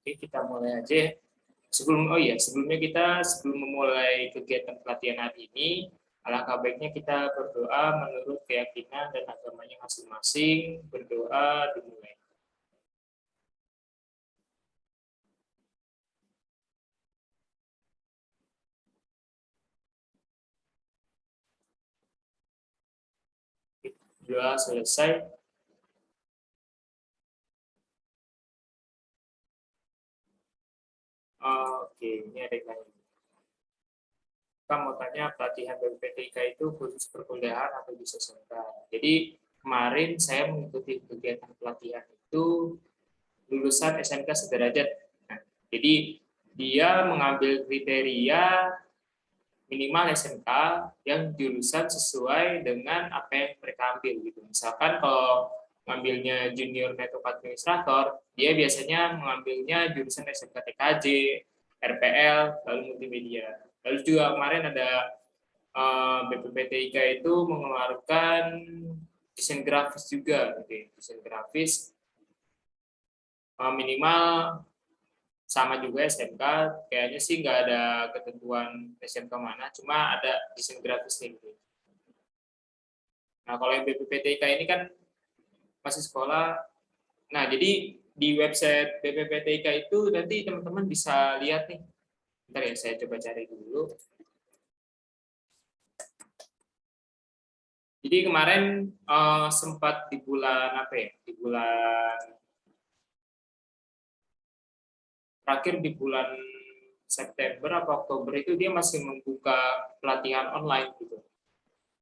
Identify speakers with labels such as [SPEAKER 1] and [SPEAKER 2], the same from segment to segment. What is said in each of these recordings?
[SPEAKER 1] Oke, kita mulai aja ya. Sebelumnya sebelum memulai kegiatan pelatihan hari ini, alangkah baiknya kita berdoa menurut keyakinan dan agamanya masing-masing. Berdoa dimulai. Doa selesai. Oke, ini ada yang lain. Kita mau tanya pelatihan BPPTK itu khusus perkuliahan atau bisa sebentar. Jadi kemarin saya mengikuti kegiatan pelatihan itu lulusan SMK sederajat. Nah, jadi dia mengambil kriteria minimal SMK yang jurusan sesuai dengan apa yang mereka ambil gitu. Misalkan kalau mengambilnya junior network administrator, dia biasanya mengambilnya jurusan SMK TKJ, RPL, lalu multimedia. Lalu juga kemarin ada BPPTIK itu mengeluarkan desain grafis juga, gitu. Desain grafis minimal sama juga SMK, kayaknya sih nggak ada ketentuan SMK mana, cuma ada desain grafis nih. Gitu. Nah kalau yang BPPTIK ini kan masih sekolah, nah jadi di website BPPTIK itu nanti teman-teman bisa lihat nih. Bentar ya, saya coba cari dulu. Jadi kemarin sempat di bulan apa ya? Di bulan terakhir di bulan September atau Oktober itu dia masih membuka pelatihan online gitu.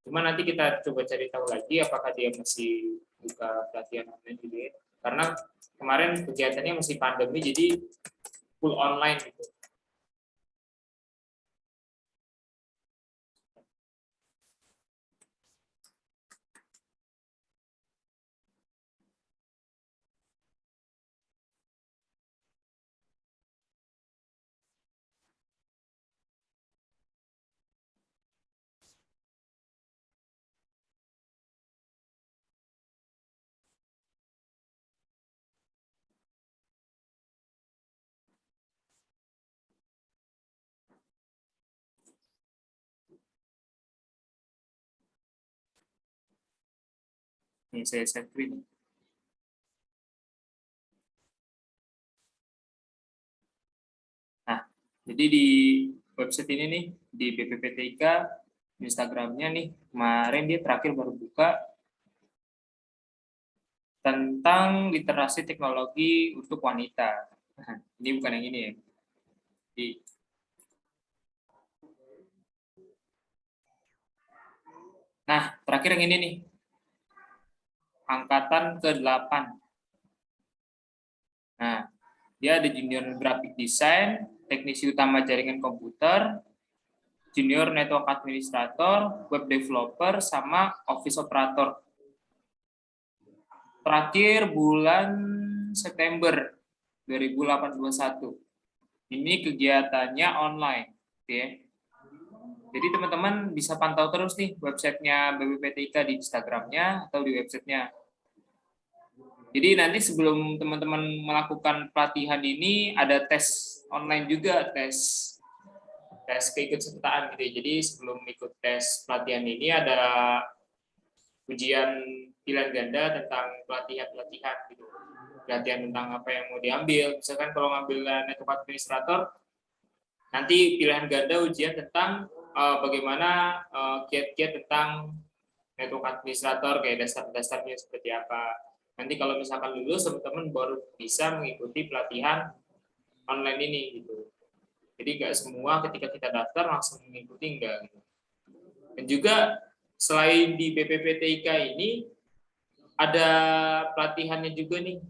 [SPEAKER 1] Cuma nanti kita coba cari tahu lagi apakah dia masih buka pelatihan online gitu ya. Karena kemarin kegiatannya masih pandemi jadi full online gitu. Ini saya screen. Nah, jadi di website ini nih, di BPPTIK, Instagramnya nih, kemarin dia terakhir baru buka tentang literasi teknologi untuk wanita. Nah, ini bukan yang ini ya. Nah, terakhir yang ini nih, angkatan ke-8. Nah, dia ada junior graphic design, teknisi utama jaringan komputer, junior network administrator, web developer, sama office operator. Terakhir bulan September 2021. Ini kegiatannya online. Oke. Jadi teman-teman bisa pantau terus nih websitenya BPPTIK di Instagramnya atau di websitenya. Jadi nanti sebelum teman-teman melakukan pelatihan ini ada tes online juga, tes keikutsertaan gitu. Jadi sebelum ikut tes pelatihan ini ada ujian pilihan ganda tentang pelatihan gitu. Pelatihan tentang apa yang mau diambil. Misalkan kalau ngambil network administrator, nanti pilihan ganda ujian tentang bagaimana kiat-kiat tentang network administrator, kayak dasar-dasarnya seperti apa. Nanti kalau misalkan lulus, teman-teman baru bisa mengikuti pelatihan online ini gitu. Jadi nggak semua ketika kita daftar langsung mengikuti, enggak. Gitu. Dan juga selain di BPPTIK ini ada pelatihannya juga nih.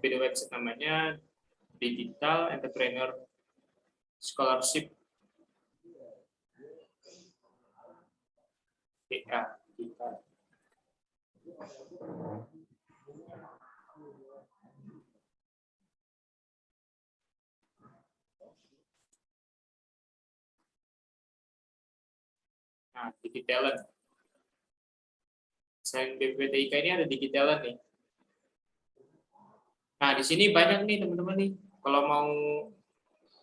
[SPEAKER 1] Beda website namanya Digital Entrepreneur Scholarship. DA. Nah, Digitalent. Selain BPPTIK ini ada Digitalent nih. Nah, di sini banyak nih teman-teman nih. Kalau mau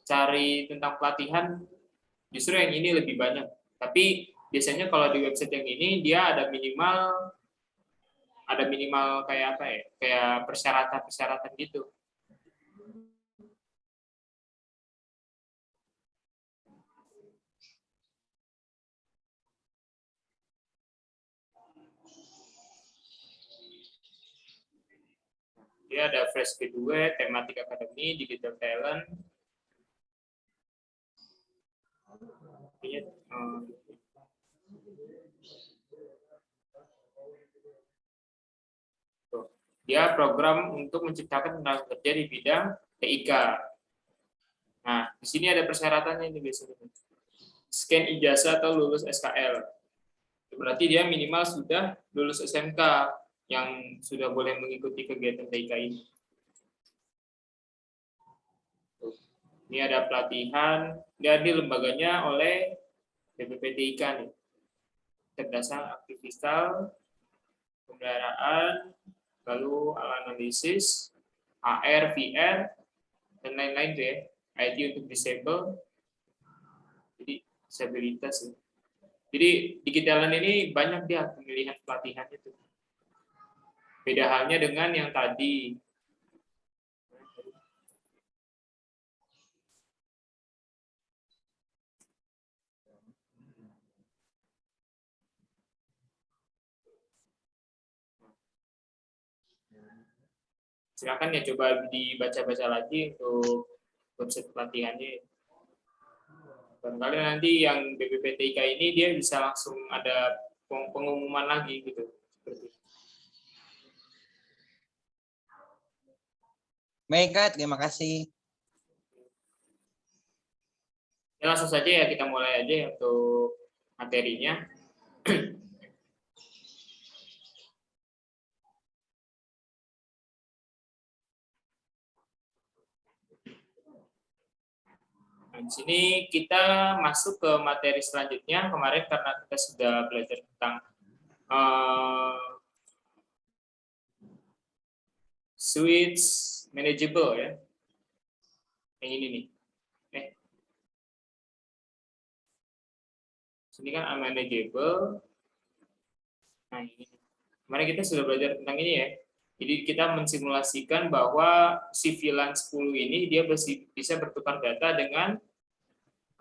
[SPEAKER 1] cari tentang pelatihan, justru yang ini lebih banyak. Tapi biasanya kalau di website yang ini dia ada minimal kayak apa ya? Kayak persyaratan-persyaratan gitu. Dia ada fresh graduate, tematik academy, digital talent. Dia program untuk menciptakan tenaga kerja di bidang TIK. Nah, di sini ada persyaratannya ini biasanya. Scan ijazah atau lulus SKL. Berarti dia minimal sudah lulus SMK yang sudah boleh mengikuti kegiatan TIK ini. Ini ada pelatihan, dan di lembaganya oleh BPPTIK nih. Cerdasan aktivital, pemeliharaan, lalu analisis, AR, VR, dan lain-lain tuh ya. IT untuk disable, jadi disabilitas. Jadi digitalan ini banyak dia pemilihan pelatihan itu. Beda halnya dengan yang tadi. Silakan ya coba dibaca-baca lagi untuk konsep pelatihannya. Barangkali nanti yang BPPTIK ini dia bisa langsung ada pengumuman lagi gitu.
[SPEAKER 2] Baik, Kak, terima kasih.
[SPEAKER 1] Ya, langsung saja ya kita mulai aja ya untuk materinya. Nah, di sini kita masuk ke materi selanjutnya. Kemarin karena kita sudah belajar tentang switch manageable ya. Yang ini nih. Sini kan unmanageable. Nah, ini. Kemarin kita sudah belajar tentang ini ya. Jadi kita mensimulasikan bahwa si VLAN 10 ini dia bisa bertukar data dengan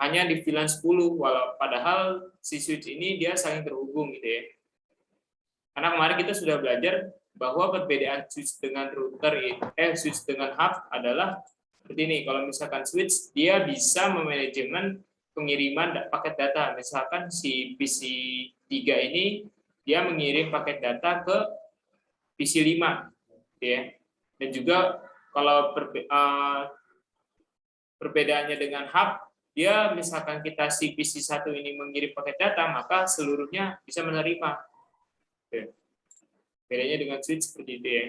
[SPEAKER 1] hanya di VLAN 10, walau padahal si switch ini dia saling terhubung gitu ya. Karena kemarin kita sudah belajar bahwa perbedaan switch dengan switch dengan hub adalah seperti ini. Kalau misalkan switch dia bisa memanajemen pengiriman paket data. Misalkan si PC3 ini dia mengirim paket data ke PC5 ya. Dan juga kalau perbedaannya dengan hub, dia misalkan kita si PC1 ini mengirim paket data, maka seluruhnya bisa menerima. Ya. Bedanya dengan switch seperti itu ya.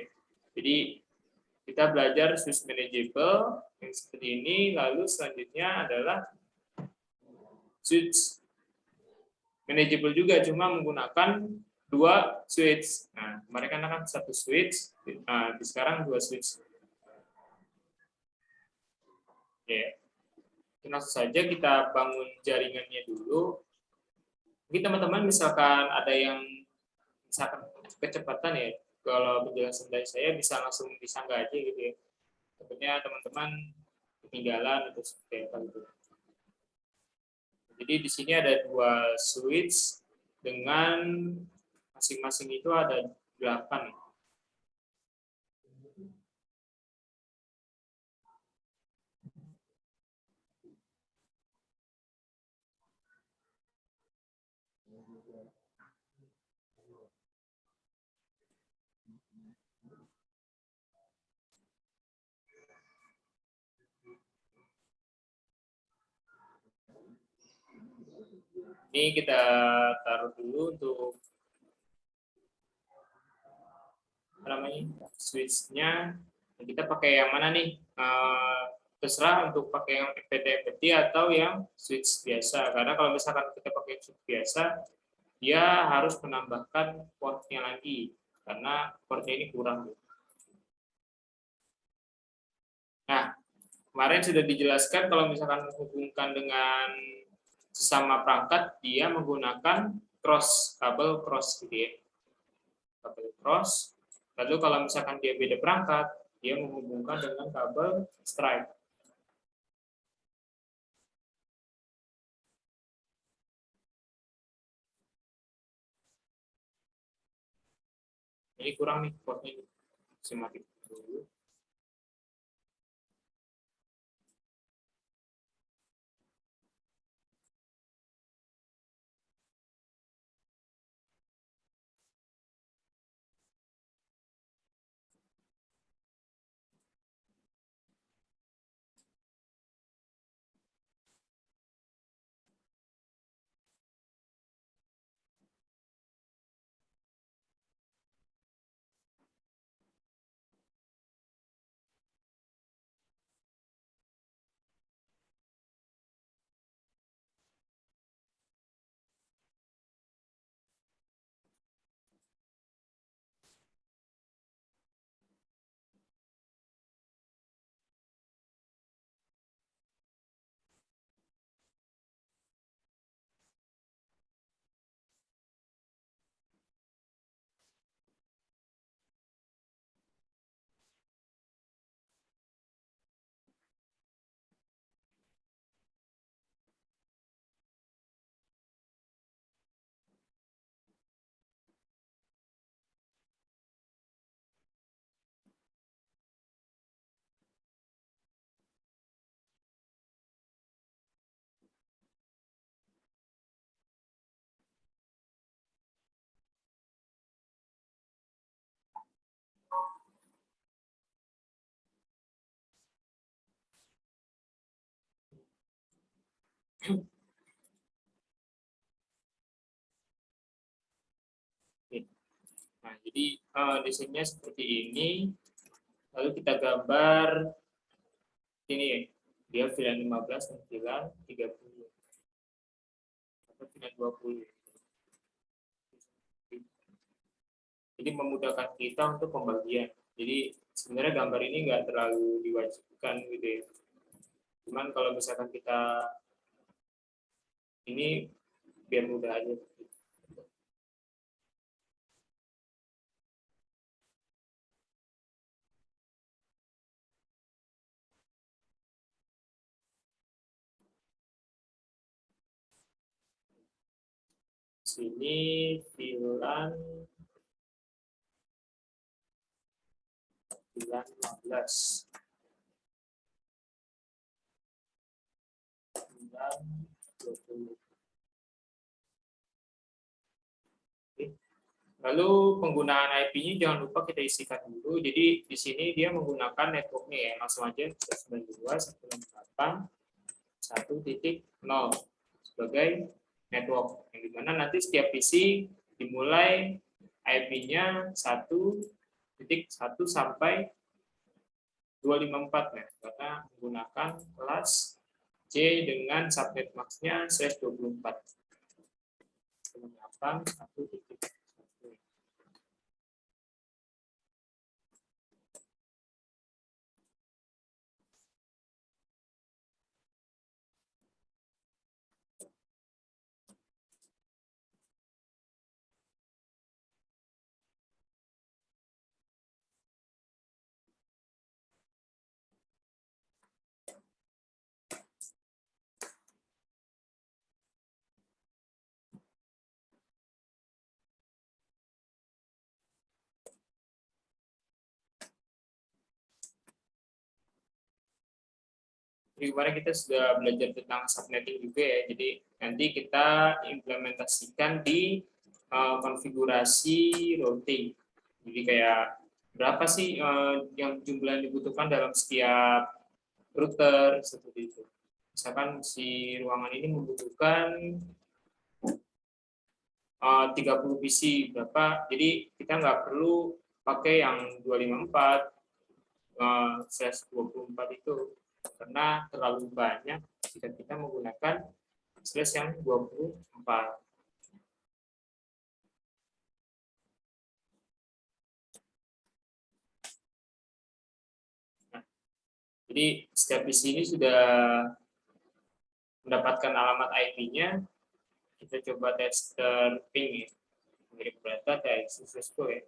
[SPEAKER 1] Jadi kita belajar switch manageable yang seperti ini, lalu selanjutnya adalah switch manageable juga, cuma menggunakan dua switch. Nah, kemarin kan satu switch, sekarang dua switch. Ya. Langsung saja kita bangun jaringannya dulu. Mungkin teman-teman misalkan ada yang misalkan kecepatan ya, kalau penjelasan dari saya bisa langsung disanggah aja gitu ya. Tentunya teman-teman ketinggalan atau seperti apa gitu. Jadi di sini ada dua switch dengan masing-masing itu ada 8. Ini kita taruh dulu untuk switch-nya. Kita pakai yang mana nih? Terserah untuk pakai yang FPT atau yang switch biasa. Karena kalau misalkan kita pakai switch biasa, dia harus menambahkan port-nya lagi karena port-nya ini kurang. Nah, kemarin sudah dijelaskan kalau misalkan menghubungkan dengan sesama perangkat, dia menggunakan kabel cross gitu ya. Kabel cross. Lalu kalau misalkan dia beda perangkat, dia menghubungkan dengan kabel stripe. Ini kurang nih portnya, semakin dulu. Nah, jadi desainnya seperti ini. Lalu kita gambar ini ya, dia VLAN 15 dan VLAN 30 atau VLAN 20. Jadi memudahkan kita untuk pembagian. Jadi sebenarnya gambar ini nggak terlalu diwajibkan gitu ya. Cuman kalau misalkan kita ini biar mudah aja. Sini VLAN 15. VLAN 20. Lalu penggunaan IP-nya jangan lupa kita isikan dulu. Jadi di sini dia menggunakan networknya ya, langsung aja 192.168.1.0 sebagai network. Yang dimana nanti setiap PC dimulai IP-nya 1.1 sampai 254 ya, karena menggunakan kelas C dengan subnet max-nya /24. 1.1. Jadi kemarin kita sudah belajar tentang subnetting juga ya. Jadi nanti kita implementasikan di konfigurasi routing. Jadi kayak berapa sih yang jumlah yang dibutuhkan dalam setiap router seperti itu. Misalkan si ruangan ini membutuhkan 30 PC berapa. Jadi kita nggak perlu pakai yang 254 /24 itu, karena terlalu banyak jika kita menggunakan slash yang 24. Nah, Jadi setiap di sini sudah mendapatkan alamat IP-nya. Kita coba tester ping ya. Mirip data dari successful ya.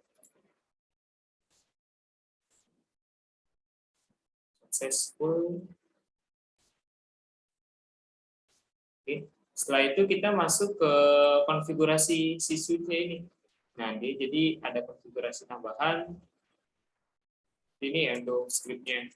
[SPEAKER 1] Successful. Oke. Setelah itu kita masuk ke konfigurasi si switch-nya ini. Nah, jadi ada konfigurasi tambahan. Ini ya untuk script-nya.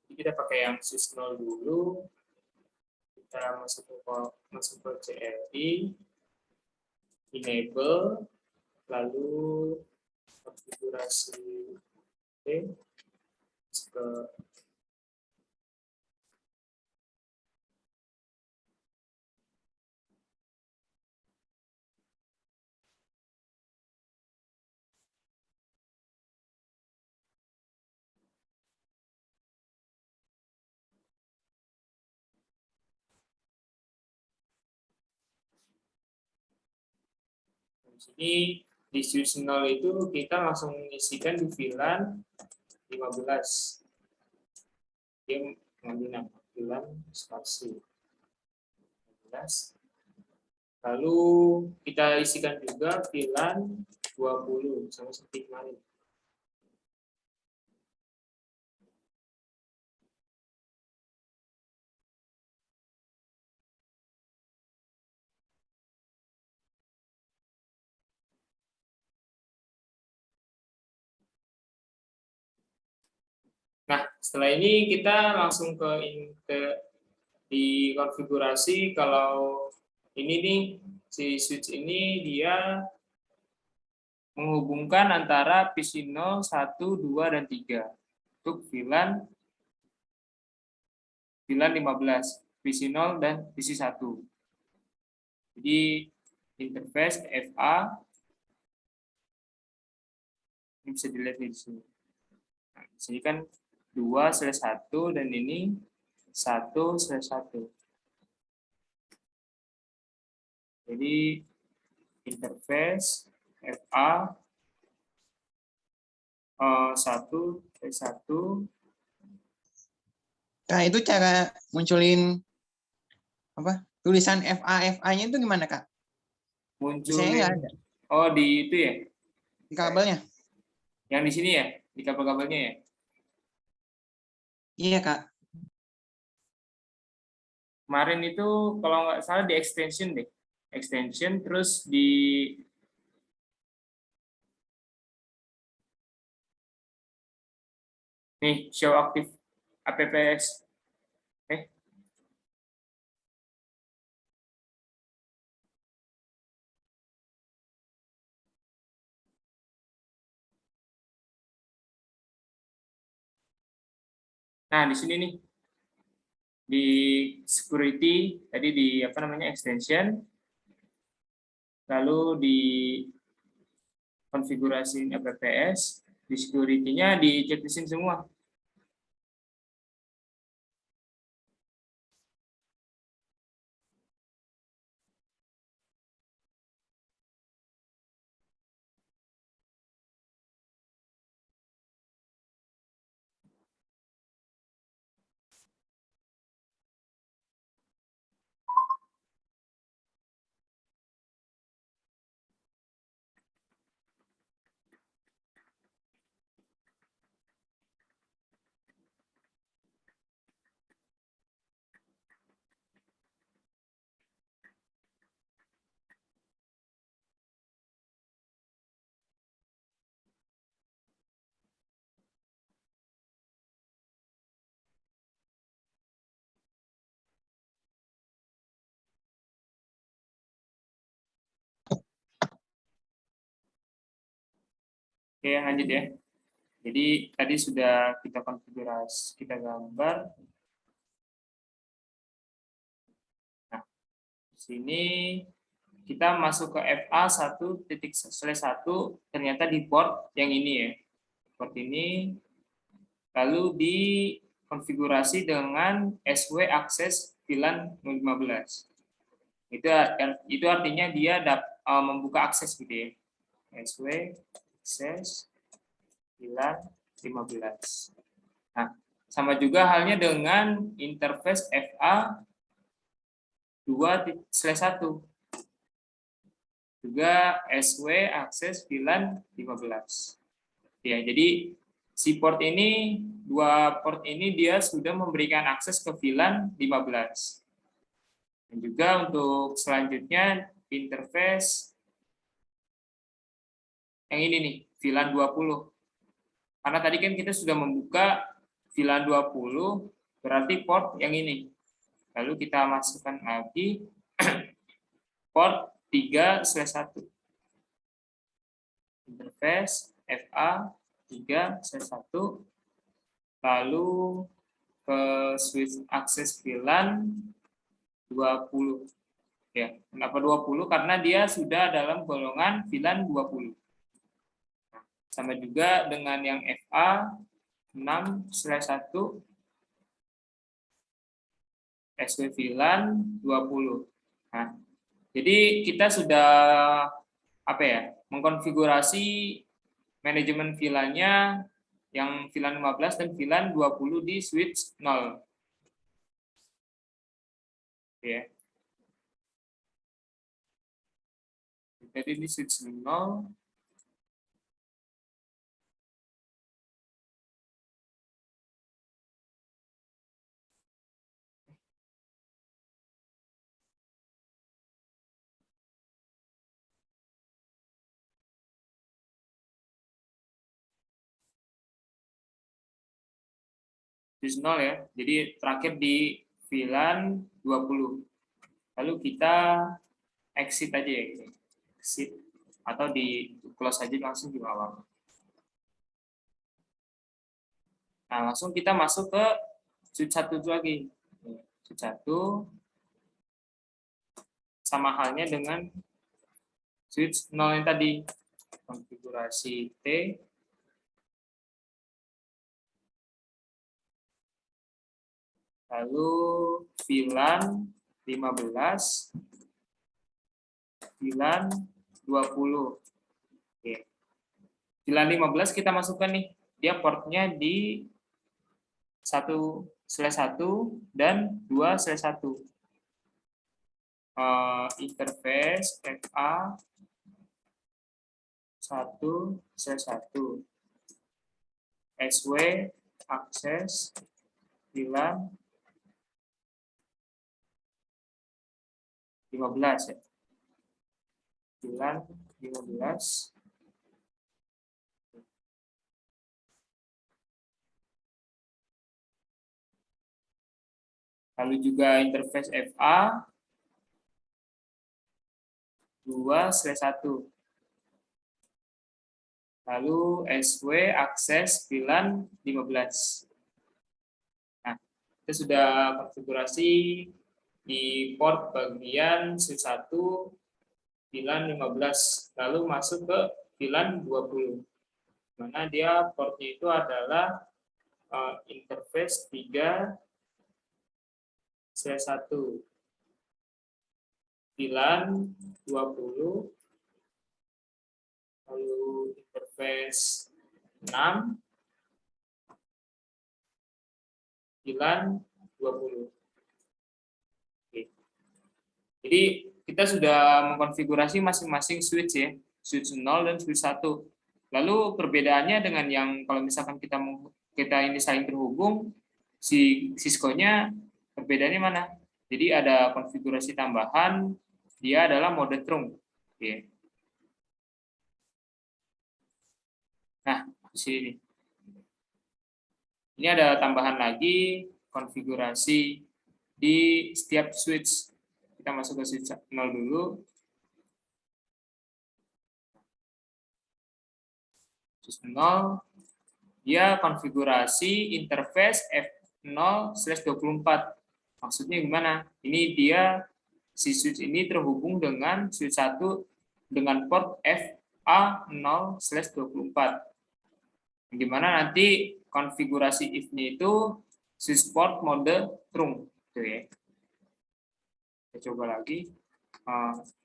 [SPEAKER 1] Jadi kita pakai yang sys 0 dulu. Kita masuk ke CLI, enable, lalu konfigurasi ke di sini di switch 0 itu kita langsung mengisikan di VLAN 15. Dia mengambil nama VLAN spasi 15. Lalu kita isikan juga VLAN 20 sama seperti kemarin. Nah, setelah ini kita langsung di konfigurasi. Kalau ini nih si switch ini dia menghubungkan antara PC 0, 1, 2, dan 3 untuk VLAN 15, PC 0 dan PC 1. Jadi interface FA ini bisa dilihat di sini. Nah, di sini kan 2/1 dan ini 1/1. Jadi interface FA 1/1.
[SPEAKER 2] Kak, itu cara munculin apa? Tulisan FA-nya itu gimana, Kak? Saya nggak
[SPEAKER 1] Munculin.
[SPEAKER 2] ada
[SPEAKER 1] Oh, di itu ya.
[SPEAKER 2] di kabelnya.
[SPEAKER 1] Yang di sini ya, di kabel-kabelnya ya.
[SPEAKER 2] Iya, Kak.
[SPEAKER 1] Kemarin itu kalau nggak salah di extension deh. Extension terus di nih show active apps. Nah, di sini nih di security tadi di apa namanya extension, lalu di konfigurasi apps, di security-nya di checklist semua. Oke, lanjut ya. Jadi tadi sudah kita konfigurasi, kita gambar. Nah, di sini kita masuk ke FA 1.1, ternyata di port yang ini ya. Port ini, lalu dikonfigurasi dengan SW akses VLAN 015. Itu artinya dia membuka akses gitu ya. SW akses VLAN 15. Nah, sama juga halnya dengan interface FA 2/1. Juga SW akses VLAN 15. Ya, jadi si port ini, dua port ini dia sudah memberikan akses ke VLAN 15. Dan juga untuk selanjutnya interface yang ini nih, VLAN 20. Karena tadi kan kita sudah membuka VLAN 20, berarti port yang ini. Lalu kita masukkan lagi port 3/1. Interface FA 3/1. Lalu ke switch akses VLAN 20. Ya, kenapa 20? Karena dia sudah dalam golongan VLAN 20. Sama juga dengan yang FA 6/1 SW VLAN 20. Nah, jadi kita sudah mengkonfigurasi manajemen VLAN-nya yang VLAN 15 dan VLAN 20 di switch 0. Ya. Jadi di switch 0 ya. Jadi terakhir di VLAN 20. Lalu kita exit aja ya. Exit atau di close aja langsung di bawah. Nah, langsung kita masuk ke switch 1 lagi. Switch 1 sama halnya dengan switch 0 yang tadi. Konfigurasi T. Lalu VLAN 15, VLAN 20. Oke. VLAN 15 kita masukkan nih. Dia portnya di 1/1 dan 2/1. Interface FA 1/1. SW akses VLAN 15 ya. VLAN 15. Lalu juga interface FA 2/1. Lalu SW akses VLAN 15. Nah, kita sudah konfigurasi di port bagian switch 1 VLAN 15, lalu masuk ke VLAN 20. Mana dia portnya itu adalah interface 3/1. VLAN 20, lalu interface 6, VLAN 20. Oke. Jadi kita sudah mengkonfigurasi masing-masing switch ya, switch 0 dan switch 1. Lalu perbedaannya dengan yang kalau misalkan kita ini saling terhubung, si Cisco-nya perbedaannya mana? Jadi ada konfigurasi tambahan, dia adalah mode trunk. Oke. Nah, di sini. Ini ada tambahan lagi konfigurasi di setiap switch. Kita masuk ke switch 0 dulu. Switch 0, dia konfigurasi interface F0/24. Maksudnya gimana? Ini dia, si switch ini terhubung dengan switch 1 dengan port FA0/24. Gimana nanti konfigurasi if-nya itu switchport mode true, gitu ya. Kita coba lagi.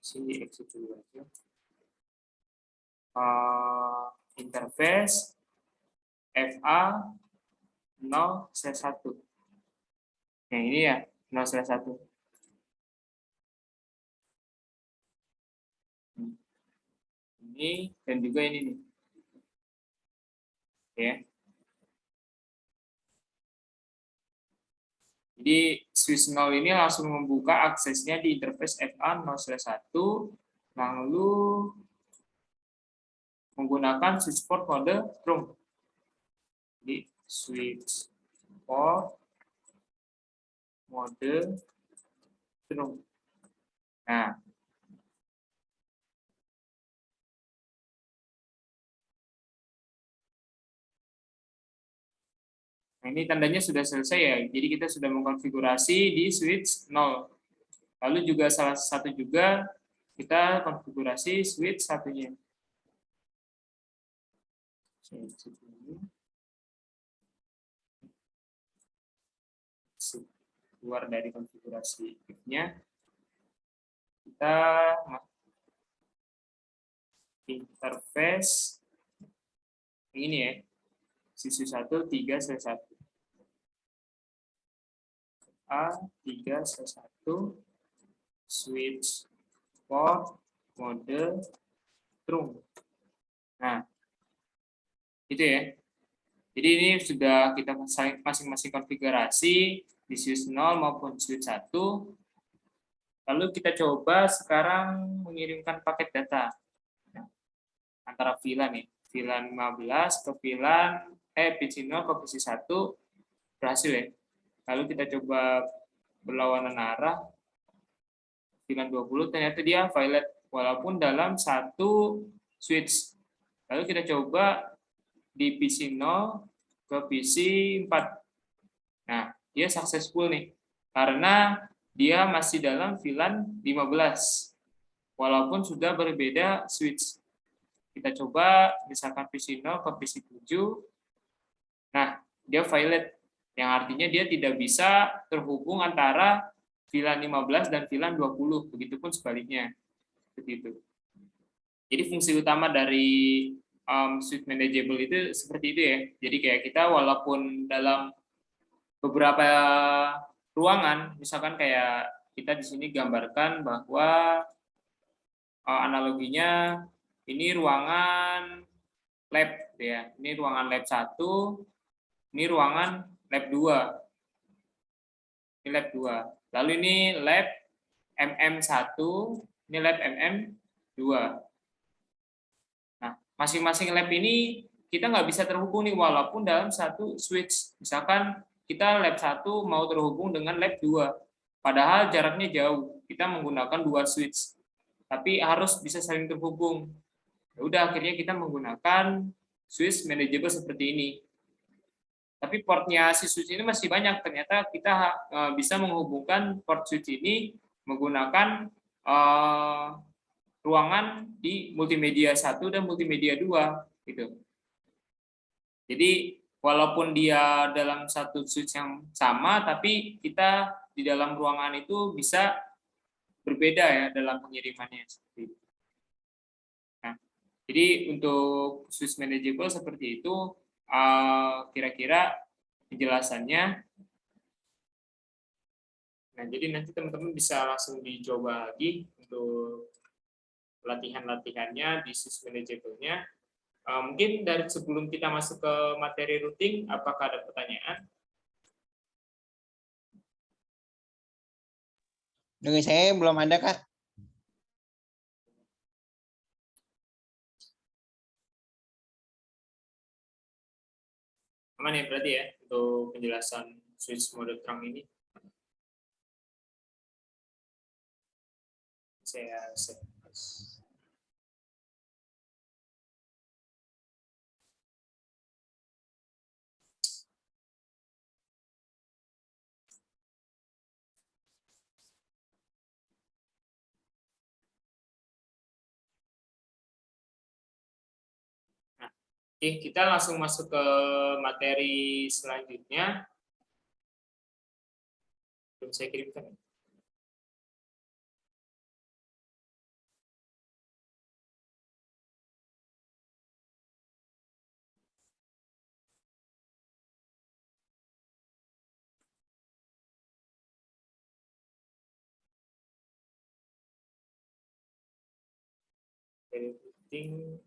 [SPEAKER 1] Sini exit dulu aja. Interface FA 0/1. Yang ini ya 0/1. Ini dan juga ini nih. Ya. Jadi switch 0 ini langsung membuka aksesnya di interface FA 0/1, lalu menggunakan switch port mode true. Jadi switch port mode true. Nah, ini tandanya sudah selesai ya. Jadi kita sudah mengkonfigurasi di switch 0. Lalu juga salah satu juga kita konfigurasi switch satunya. Keluar dari konfigurasi if-nya. Kita interface ini ya. Sisi 1 3/1. A 3/1 switch port mode true. Nah, itu ya. Jadi ini sudah kita masing-masing konfigurasi di switch 0 maupun switch 1. Lalu kita coba sekarang mengirimkan paket data antara VLAN nih. VLAN 15 ke VLAN PC 0 ke PC 1 berhasil ya. Lalu kita coba berlawanan arah. VLAN 20 ternyata dia violet walaupun dalam satu switch. Lalu kita coba di PC 0 ke PC 4. Nah, dia successful nih. Karena dia masih dalam VLAN 15. Walaupun sudah berbeda switch. Kita coba misalkan PC 0 ke PC 7. Nah, dia violet. Yang artinya dia tidak bisa terhubung antara VLAN 15 dan VLAN 20. Begitupun sebaliknya. Seperti itu. Jadi fungsi utama dari switch manageable itu seperti itu ya. Jadi kayak kita walaupun dalam beberapa ruangan, misalkan kayak kita di sini gambarkan bahwa analoginya ini ruangan lab ya. Ini ruangan lab 1, ini ruangan lab 2. Ini lab 2. Lalu ini lab MM1, ini lab MM2. Nah, masing-masing lab ini kita nggak bisa terhubung nih walaupun dalam satu switch. Misalkan kita lab 1 mau terhubung dengan lab 2. Padahal jaraknya jauh. Kita menggunakan 2 switch. Tapi harus bisa saling terhubung. Ya udah akhirnya kita menggunakan switch manageable seperti ini. Tapi portnya si switch ini masih banyak. Ternyata kita bisa menghubungkan port switch ini menggunakan ruangan di multimedia 1 dan multimedia 2 gitu. Jadi walaupun dia dalam satu switch yang sama tapi kita di dalam ruangan itu bisa berbeda ya dalam pengirimannya seperti itu. Nah, jadi untuk switch manageable seperti itu kira-kira penjelasannya. Nah, jadi nanti teman-teman bisa langsung dicoba lagi untuk latihan-latihannya di switch manageable-nya. Mungkin dari sebelum kita masuk ke materi routing, apakah ada pertanyaan?
[SPEAKER 2] Dari saya belum ada, Kak.
[SPEAKER 1] Aman ya berarti ya untuk penjelasan switch mode terang ini. Saya Oke, kita langsung masuk ke materi selanjutnya. Belum saya kirimkan. Editing.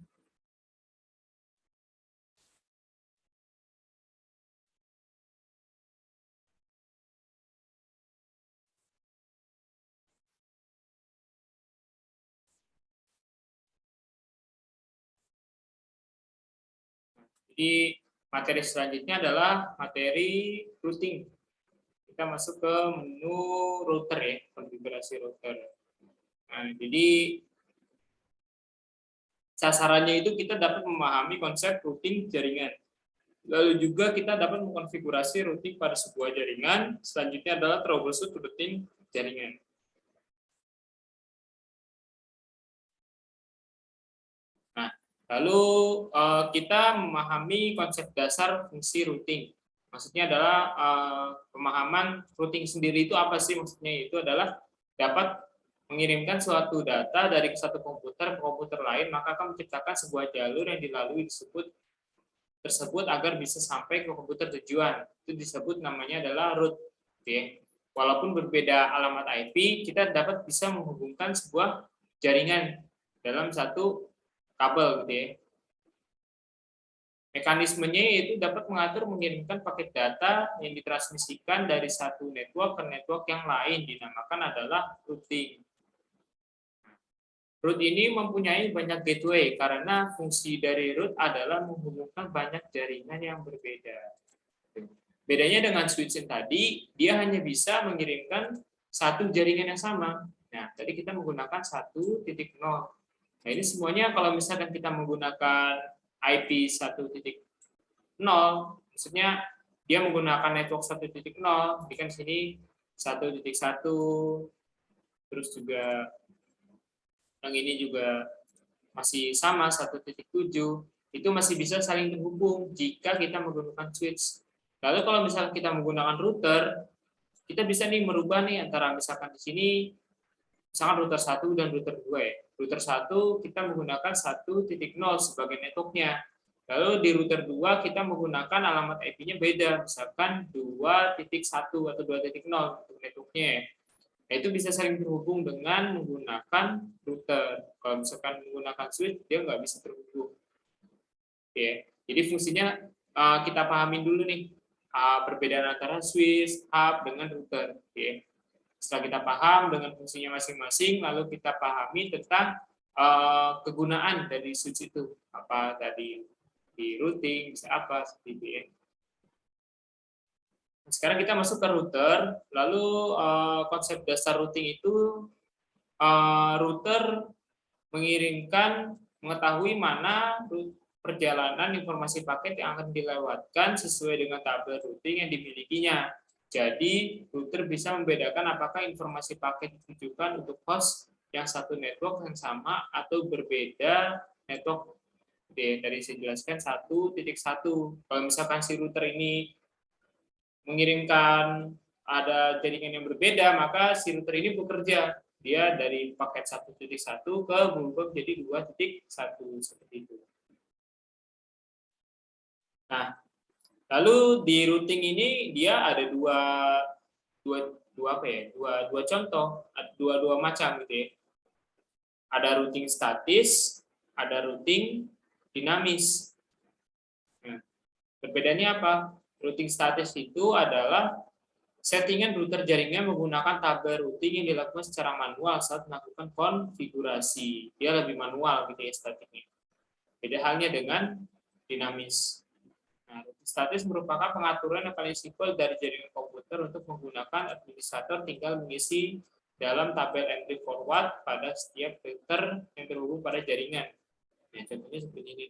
[SPEAKER 1] Jadi materi selanjutnya adalah materi routing. Kita masuk ke menu router ya, konfigurasi router. Nah, jadi sasarannya itu kita dapat memahami konsep routing jaringan. Lalu juga kita dapat mengkonfigurasi routing pada sebuah jaringan. Selanjutnya adalah troubleshoot routing jaringan. Nah, lalu kita memahami konsep dasar fungsi routing. Maksudnya adalah pemahaman routing sendiri itu apa sih? Maksudnya itu adalah dapat mengirimkan suatu data dari satu komputer ke komputer lain, maka akan menciptakan sebuah jalur yang dilalui tersebut agar bisa sampai ke komputer tujuan. Itu disebut namanya adalah root. Oke. Walaupun berbeda alamat IP, kita dapat bisa menghubungkan sebuah jaringan dalam satu kabel gitu ya. Mekanismenya yaitu dapat mengatur mengirimkan paket data yang ditransmisikan dari satu network ke network yang lain, dinamakan adalah routing. Root ini mempunyai banyak gateway karena fungsi dari root adalah menghubungkan banyak jaringan yang berbeda. Bedanya dengan switching tadi, dia hanya bisa mengirimkan satu jaringan yang sama. Nah, tadi kita menggunakan 1.0. Nah, ini semuanya kalau misalkan kita menggunakan IP 1.0, maksudnya dia menggunakan network 1.0, di kan sini 1.1, terus juga yang ini juga masih sama 1.7, itu masih bisa saling terhubung jika kita menggunakan switch. Lalu kalau misalkan kita menggunakan router, kita bisa nih merubah nih antara misalkan di sini misalkan router 1 dan router 2 ya. Router 1 kita menggunakan 1.0 sebagai networknya. Lalu di router 2 kita menggunakan alamat IP-nya beda, misalkan 2.1 atau 2.0 untuk networknya. Nah, itu bisa saling terhubung dengan menggunakan router. Kalau misalkan menggunakan switch, dia nggak bisa terhubung. Oke. Jadi fungsinya kita pahamin dulu nih perbedaan antara switch, hub dengan router. Oke. Setelah kita paham dengan fungsinya masing-masing, lalu kita pahami tentang kegunaan dari switch itu. Apa tadi di routing, bisa apa, seperti itu ya. Sekarang kita masuk ke router, lalu konsep dasar routing itu router mengirimkan, mengetahui mana perjalanan informasi paket yang akan dilewatkan sesuai dengan tabel routing yang dimilikinya. Jadi router bisa membedakan apakah informasi paket ditujukan untuk host yang satu network yang sama atau berbeda network. Tadi saya jelaskan 1.1. Kalau misalkan si router ini mengirimkan ada jaringan yang berbeda, maka si router ini bekerja. Dia dari paket 1.1 ke berubah menjadi 2.1 seperti itu. Nah, lalu di routing ini dia ada dua contoh, dua macam gitu ya. Ada routing statis, ada routing dinamis. Nah, perbedaannya apa? Routing statis itu adalah settingan router jaringan menggunakan tabel routing yang dilakukan secara manual saat melakukan konfigurasi. Dia lebih manual gitu ya statiknya. Beda halnya dengan dinamis. Nah, routing statis merupakan pengaturan yang paling simpel dari jaringan komputer untuk menggunakan administrator tinggal mengisi dalam tabel entry forward pada setiap router yang terhubung pada jaringan. Nah, contohnya seperti ini.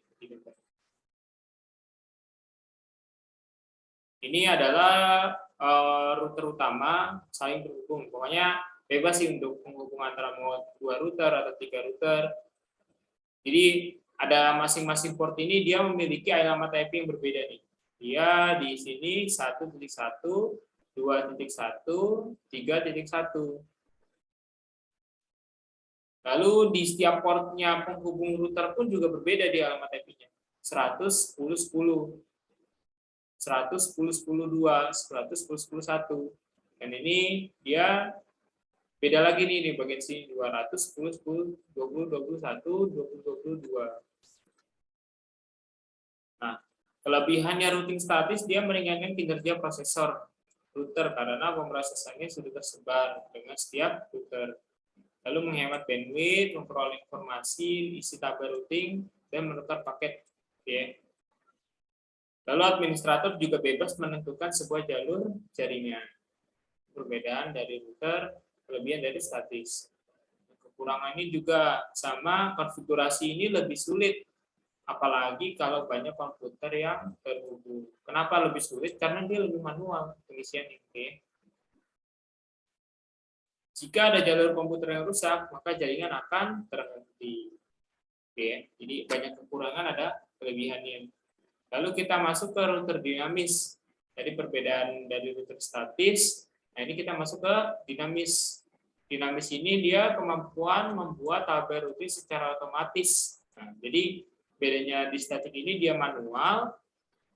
[SPEAKER 1] Ini adalah router utama saling terhubung. Pokoknya bebas sih untuk menghubung antara mau 2 router atau 3 router. Jadi ada masing-masing port ini dia memiliki alamat IP yang berbeda nih. Dia di sini 1.1, 2.1, 3.1. Lalu di setiap portnya penghubung router pun juga berbeda di alamat IP-nya. 100, 10, 10. 100, 10, 10, 2, 100, 10, 10, 1. Dan ini dia beda lagi nih di bagian sini 200, 10, 10, 20, 21, 20, 22. Nah, kelebihannya routing statis dia meringankan kinerja prosesor router karena pemrosesannya sudah tersebar dengan setiap router. Lalu menghemat bandwidth, memperoleh informasi, isi tabel routing, dan menukar paket. Oke. Lalu administrator juga bebas menentukan sebuah jalur jaringan. Perbedaan dari router, kelebihan dari statis. Kekurangannya juga sama, konfigurasi ini lebih sulit, apalagi kalau banyak komputer yang terhubung. Kenapa lebih sulit? Karena dia lebih manual pengisiannya. Oke. Jika ada jalur komputer yang rusak, maka jaringan akan terhenti. Oke. Jadi banyak kekurangan, ada kelebihannya. Lalu kita masuk ke router dinamis. Jadi perbedaan dari router statis. Nah, ini kita masuk ke dinamis. Dinamis ini dia kemampuan membuat tabel routing secara otomatis. Nah, jadi bedanya di statik ini dia manual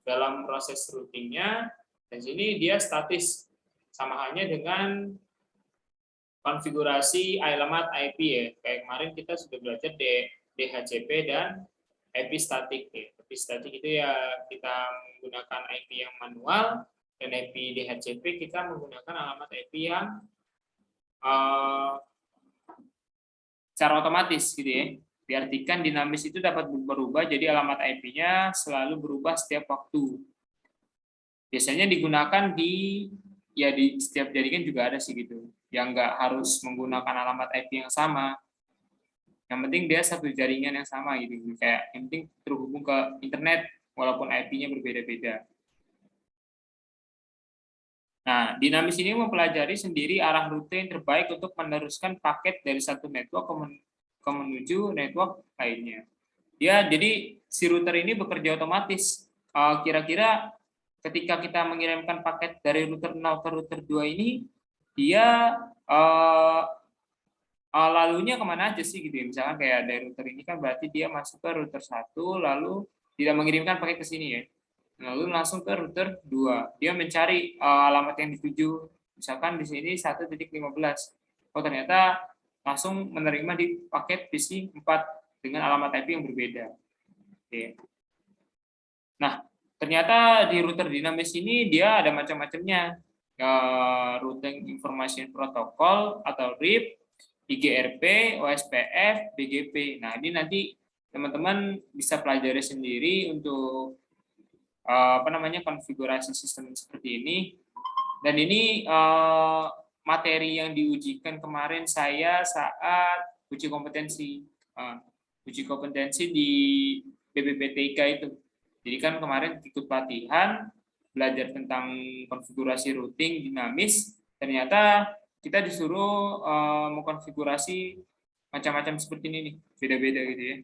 [SPEAKER 1] dalam proses routingnya. Dan sini dia statis. Sama halnya dengan konfigurasi alamat IP ya. Kayak kemarin kita sudah belajar DHCP dan IP statik ya. IP statik itu ya kita menggunakan IP yang manual, dan IP DHCP kita menggunakan alamat IP yang secara otomatis gitu ya. Diartikan dinamis itu dapat berubah, jadi alamat IP-nya selalu berubah setiap waktu. Biasanya digunakan di setiap jaringan juga ada sih gitu. Yang nggak harus menggunakan alamat IP yang sama. Yang penting dia satu jaringan yang sama gitu. Kayak yang penting terhubung ke internet walaupun IP-nya berbeda-beda. Nah, dinamis ini mempelajari sendiri arah rute yang terbaik untuk meneruskan paket dari satu network ke menuju network lainnya. Jadi si router ini bekerja otomatis. Kira-kira ketika kita mengirimkan paket dari router 0 ke router 2 ini, dia lalunya kemana aja sih gitu ya. Misalkan kayak dari router ini kan berarti dia masuk ke router 1, lalu tidak mengirimkan paket ke sini ya. Lalu langsung ke router 2. Dia mencari alamat yang dituju. Misalkan di sini 1.15. Oh, ternyata langsung menerima di paket PC 4 dengan alamat IP yang berbeda. Oke. Nah, ternyata di router dinamis ini dia ada macam-macamnya. Routing Information Protocol atau RIP, IGRP, OSPF, BGP. Nah, ini nanti teman-teman bisa pelajari sendiri untuk konfigurasi sistem seperti ini. Dan ini materi yang diujikan kemarin saya saat uji kompetensi di BPPTK itu. Jadi kan kemarin ikut pelatihan belajar tentang konfigurasi routing dinamis, ternyata kita disuruh mengkonfigurasi macam-macam seperti ini nih, beda-beda gitu ya.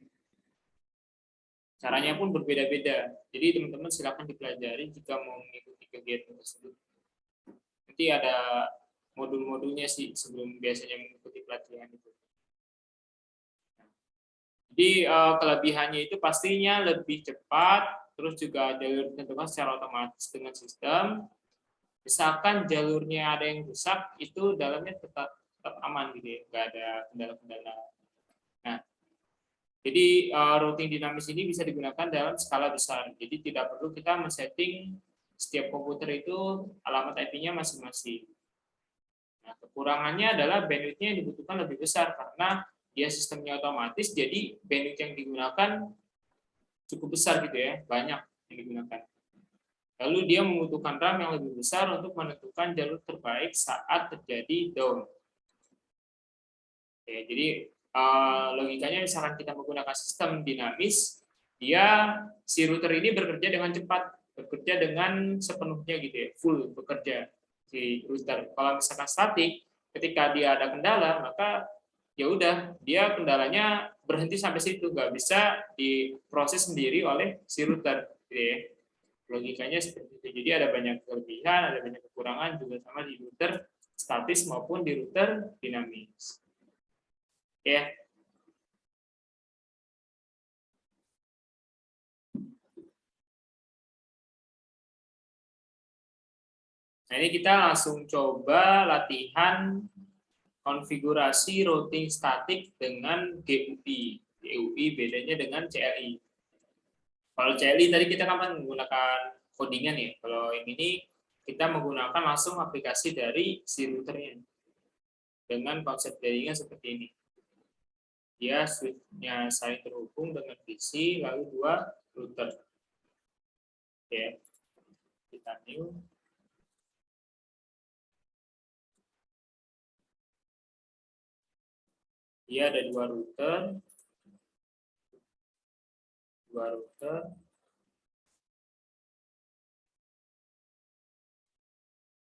[SPEAKER 1] Caranya pun berbeda-beda. Jadi teman-teman silakan dipelajari jika mau mengikuti kegiatan tersebut. Nanti ada modul-modulnya sih sebelum biasanya mengikuti pelatihan itu. Jadi kelebihannya itu pastinya lebih cepat, terus juga jalur ditentukan secara otomatis dengan sistem. Misalkan jalurnya ada yang rusak, itu dalamnya tetap aman gitu ya, nggak ada kendala-kendala. Nah, jadi routing dinamis ini bisa digunakan dalam skala besar. Jadi tidak perlu kita men-setting setiap komputer itu alamat IP-nya masing-masing. Nah, kekurangannya adalah bandwidth-nya yang dibutuhkan lebih besar karena dia sistemnya otomatis, jadi bandwidth yang digunakan cukup besar gitu ya, banyak yang digunakan. Lalu dia membutuhkan RAM yang lebih besar untuk menentukan jalur terbaik saat terjadi down. Oke, jadi logikanya misalkan kita menggunakan sistem dinamis, si router ini bekerja dengan cepat, bekerja dengan sepenuhnya gitu ya, full bekerja si router. Kalau misalkan statik, ketika dia ada kendala, maka ya udah dia kendalanya berhenti sampai situ, nggak bisa diproses sendiri oleh si router, gitu ya. Logikanya seperti itu. Jadi ada banyak kelebihan, ada banyak kekurangan juga sama di router statis maupun di router dinamis. Ya. Nah, ini kita langsung coba latihan konfigurasi routing statik dengan GUI. GUI bedanya dengan CLI. Kalau CLI tadi kita kan menggunakan codingan ya. Kalau yang ini kita menggunakan langsung aplikasi dari si routernya dengan konsep jaringan seperti ini. Dia switch-nya saling terhubung dengan PC lalu dua router. Oke, kita new. Dia ada dua router,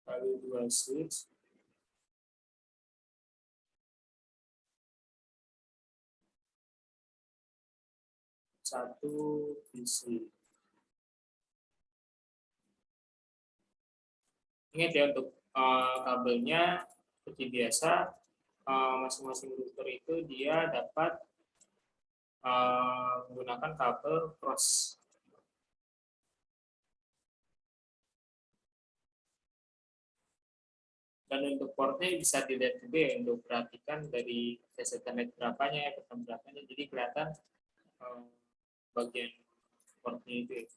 [SPEAKER 1] lalu dua switch, satu PC. Ingat ya untuk kabelnya seperti biasa, masing-masing router itu dia dapat menggunakan kabel cross. Dan untuk portnya bisa dilihat juga ya, untuk perhatikan dari Ethernet berapanya, berapanya, jadi kelihatan bagian portnya itu ya.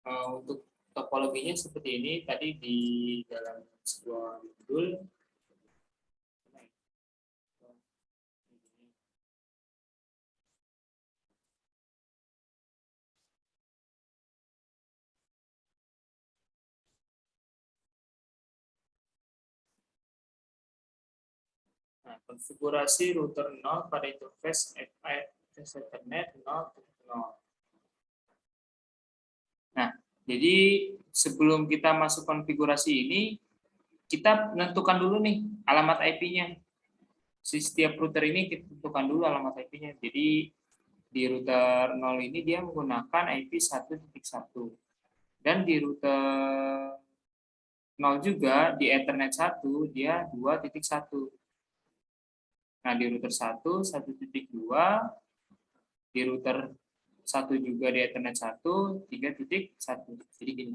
[SPEAKER 1] Nah, untuk topologinya seperti ini tadi di dalam sebuah modul. Nah, konfigurasi router 0 pada interface Ethernet 0.0. Nah, jadi sebelum kita masuk konfigurasi ini, kita menentukan dulu nih alamat IP-nya. Setiap router ini kita tentukan dulu alamat IP-nya. Jadi di router 0 ini dia menggunakan IP 1.1. Dan di router 0 juga di Ethernet 1 dia 2.1. Nah, di router 1 1.2, di router 1 juga di Ethernet 1 3.1. Jadi gini.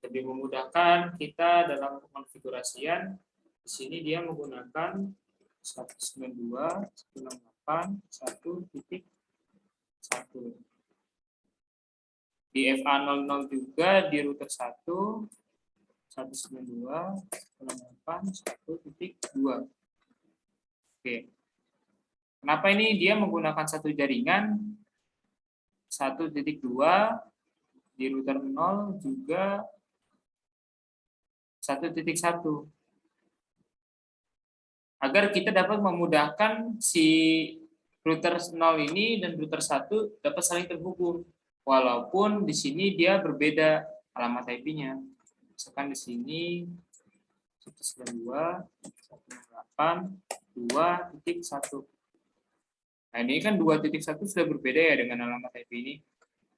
[SPEAKER 1] Lebih memudahkan kita dalam konfigurasian. Di sini dia menggunakan 192.168.1.1. Di FA00 juga di router 1 192.168.1.2. Oke. Kenapa ini dia menggunakan satu jaringan 1.2 di router 0 juga 1.1. Agar kita dapat memudahkan si router 0 ini dan router 1 dapat saling terhubung. Walaupun di sini dia berbeda alamat IP-nya. Misalkan di sini 192.168.2.1. Nah, ini kan 2.1 sudah berbeda ya dengan alamat IP ini.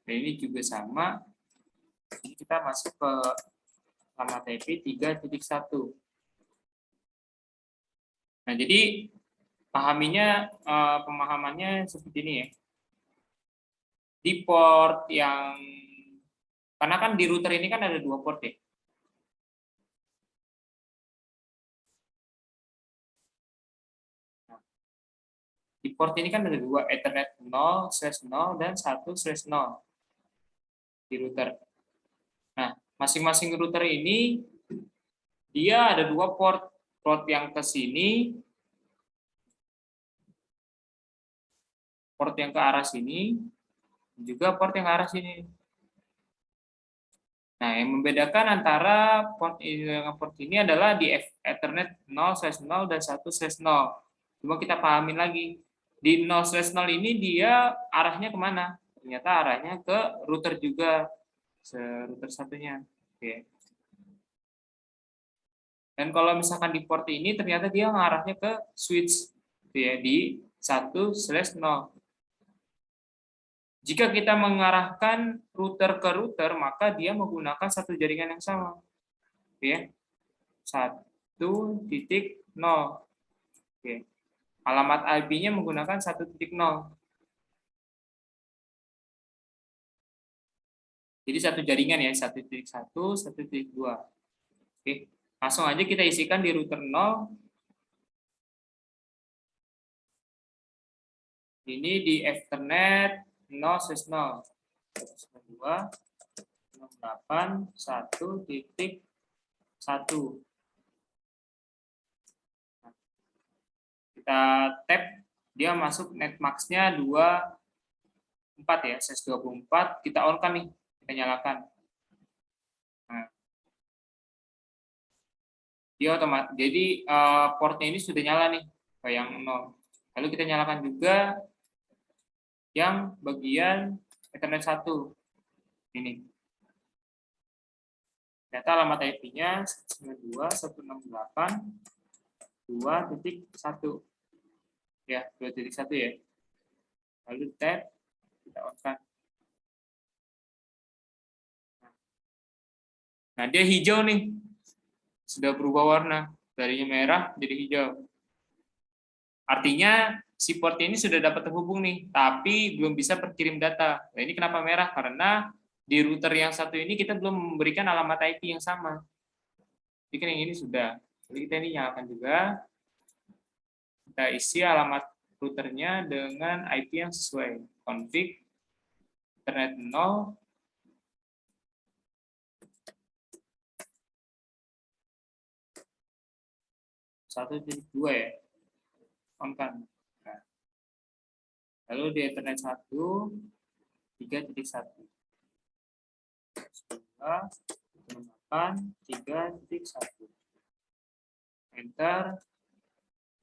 [SPEAKER 1] Dan ini juga sama. Jadi kita masuk ke alamat IP 3.1. Nah, jadi pemahamannya seperti ini ya. Di port yang, karena kan di router ini kan ada dua port ya. Di port ini kan ada dua, Ethernet 0/0 dan 1/0 di router. Nah, masing-masing router ini dia ada dua port yang ke sini, port yang ke arah sini, juga port yang ke arah sini. Nah, yang membedakan antara port ini adalah di Ethernet 0/0 dan 1/0. Cuma kita pahamin lagi. Di 0/0 ini dia arahnya kemana? Ternyata arahnya ke router juga. Router satunya. Oke. Dan kalau misalkan di port ini ternyata dia ngarahnya ke switch ya, di 1/0. Jika kita mengarahkan router ke router, maka dia menggunakan satu jaringan yang sama. Ya. 1.0. Oke. Alamat IP-nya menggunakan 1.0. Jadi satu jaringan ya, 1.1, 1.2. Oke. Langsung aja kita isikan di router 0. Ini di Ethernet 0/0. 2, 68, 1.1. Kita tap, dia masuk netmax-nya 24 ya, SS24, kita on kan nih, kita nyalakan. Nah, dia otomatis, jadi portnya ini sudah nyala nih, ke yang 0. Lalu kita nyalakan juga yang bagian Ethernet 1. Ini. Data alamat IP-nya 192.168.2.1. Ya, 2.1 ya. Lalu tab, kita on-kan. Nah, dia hijau nih. Sudah berubah warna. Dari merah jadi hijau. Artinya, si port ini sudah dapat terhubung nih, tapi belum bisa berkirim data. Nah, ini kenapa merah? Karena di router yang satu ini kita belum memberikan alamat IP yang sama. Jadi kan yang ini sudah. Jadi kita ini nyalakan juga. Kita isi alamat routernya dengan IP yang sesuai. Config Ethernet 0 1.2 ya. On kan. Nah. Lalu di Ethernet 1 3.1. 3.1. Enter,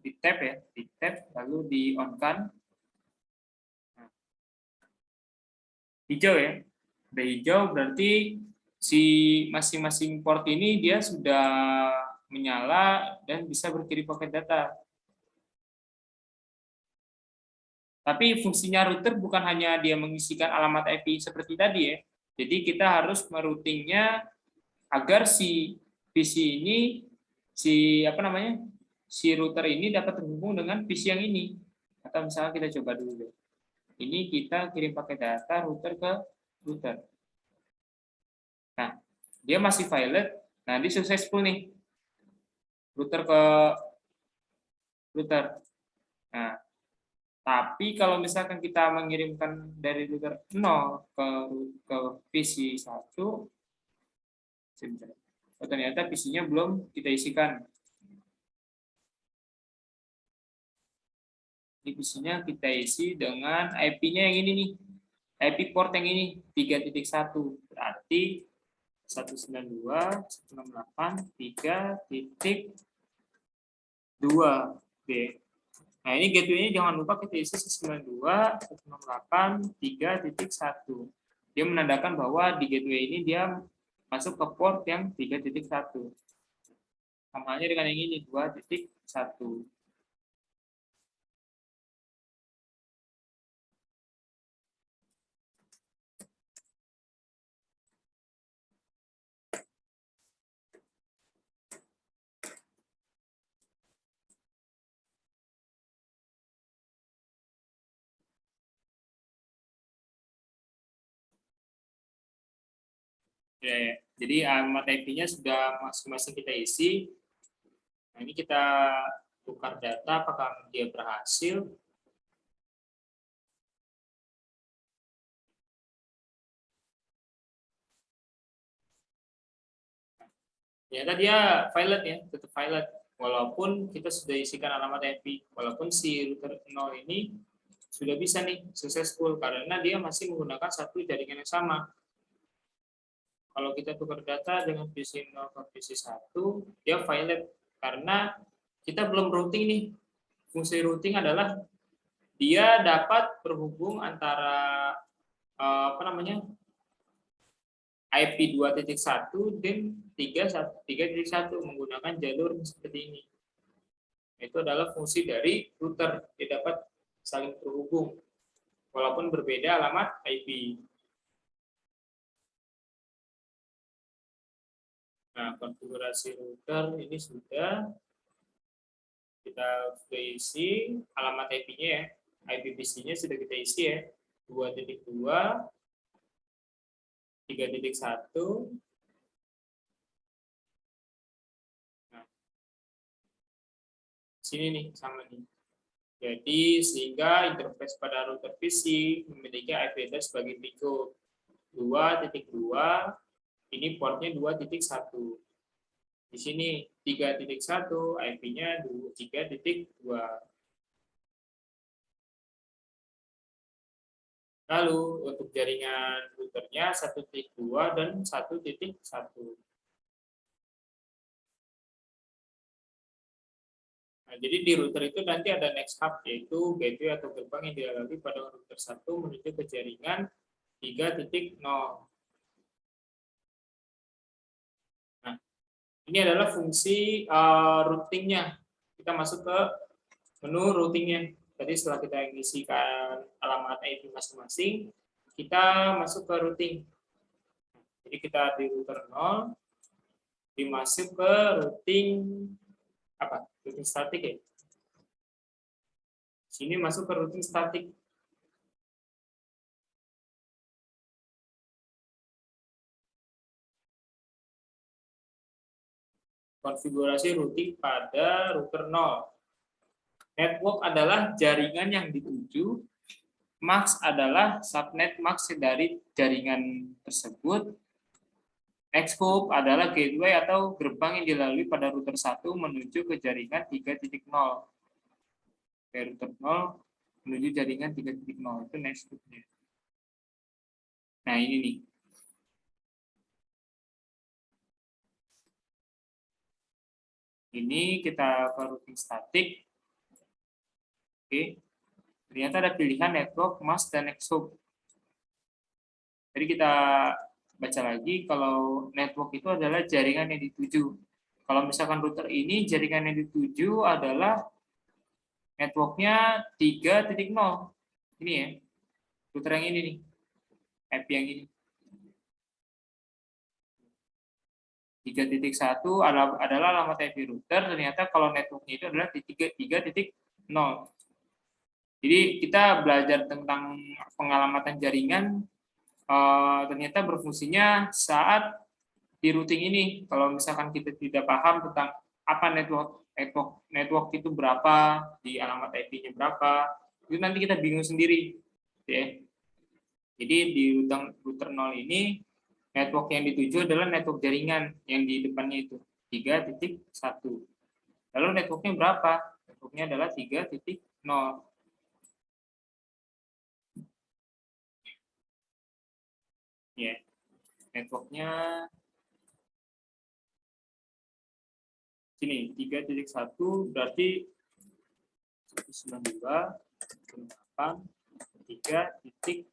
[SPEAKER 1] di tab ya, di tab, lalu di on kan. Nah. Hijau ya, udah hijau berarti si masing-masing port ini dia sudah menyala dan bisa berkirim paket data. Tapi fungsinya router bukan hanya dia mengisikan alamat IP seperti tadi ya. Jadi kita harus meroutingnya agar si PC ini, si router ini dapat terhubung dengan PC yang ini. Atau misalnya kita coba dulu deh. Ini kita kirim pakai data router ke router. Nah, dia masih violet. Nah, dia successful nih. Router ke router. Nah, tapi kalau misalkan kita mengirimkan dari router 0 ke PC 1, ternyata PC-nya belum kita isikan. Di PC-nya kita isi dengan IP-nya yang ini nih. IP port yang ini 3.1. Berarti 192.168.3.2. Oke. Nah, ini gateway-nya jangan lupa kita isi 192.168.3.1. Dia menandakan bahwa di gateway ini dia masuk ke port yang 3.1. Sama halnya dengan yang ini 2.1. Ya. Jadi alamat IP-nya sudah masing-masing kita isi. Nah, ini kita tukar data apakah dia berhasil. Ternyata dia violet ya, tetap violet. Walaupun kita sudah isikan alamat IP, walaupun si router 0 ini sudah bisa nih successful karena dia masih menggunakan satu jaringan yang sama. Kalau kita tukar data dengan PC 0 ke PC 1, dia violet karena kita belum routing nih. fungsi routing adalah dia dapat berhubung antara apa namanya IP 2.1 dan 3.1 menggunakan jalur seperti ini. Itu adalah fungsi dari router, dia dapat saling terhubung walaupun berbeda alamat IP. Nah, konfigurasi router ini sudah kita isi, alamat IP-nya ya, IPv6-nya sudah kita isi ya, 2.2, 3.1. Nah, sini nih sama nih. Jadi sehingga interface pada router PC memiliki IP address sebagai berikut: 2.2, ini portnya 2.1. Di sini 3.1, IP-nya 3.2. Lalu untuk jaringan routernya 1.2 dan 1.1. Nah, jadi di router itu nanti ada next hub, yaitu gateway atau gerbang yang dilalui pada router 1 menuju ke jaringan 3.0. Nah, ini adalah fungsi routingnya. Kita masuk ke menu routingnya. Tadi setelah kita mengisikan alamat IP masing-masing, kita masuk ke routing. Jadi kita di router 0, dimasuk ke routing apa? Routing statik ya. Sini masuk ke routing statik. Konfigurasi routing pada router 0. Network adalah jaringan yang dituju, MAX adalah subnet MAX dari jaringan tersebut, Nexthook adalah gateway atau gerbang yang dilalui pada router 1 menuju ke jaringan 3.0. Dari router 0 menuju jaringan 3.0 itu Nexthook-nya. Nah, ini nih. Ini kita ke routing statik. Oke. Ternyata ada pilihan network, mask, dan Nexthook. Jadi kita baca lagi, kalau network itu adalah jaringan yang dituju. Kalau misalkan router ini, jaringan yang dituju adalah networknya 3.0. Ini ya, router yang ini nih, IP yang ini. 3.1 adalah alamat IP router, ternyata kalau networknya itu adalah 3.0. Jadi kita belajar tentang pengalamatan jaringan, ternyata berfungsinya saat di routing ini. Kalau misalkan kita tidak paham tentang apa network itu berapa, di alamat IP-nya berapa, itu nanti kita bingung sendiri, ya. Jadi di router 0 ini network yang dituju adalah network jaringan yang di depannya itu 3.1. Lalu networknya berapa? Networknya adalah 3.0. Ya, networknya sini 3.1 berarti 192.8 3.0.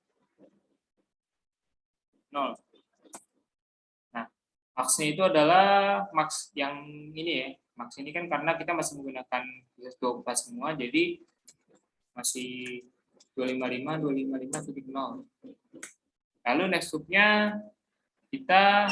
[SPEAKER 1] Nah, max-nya itu adalah max yang ini ya. Max ini kan karena kita masih menggunakan 24 semua, jadi masih 255.255.0. Lalu next loop-nya kita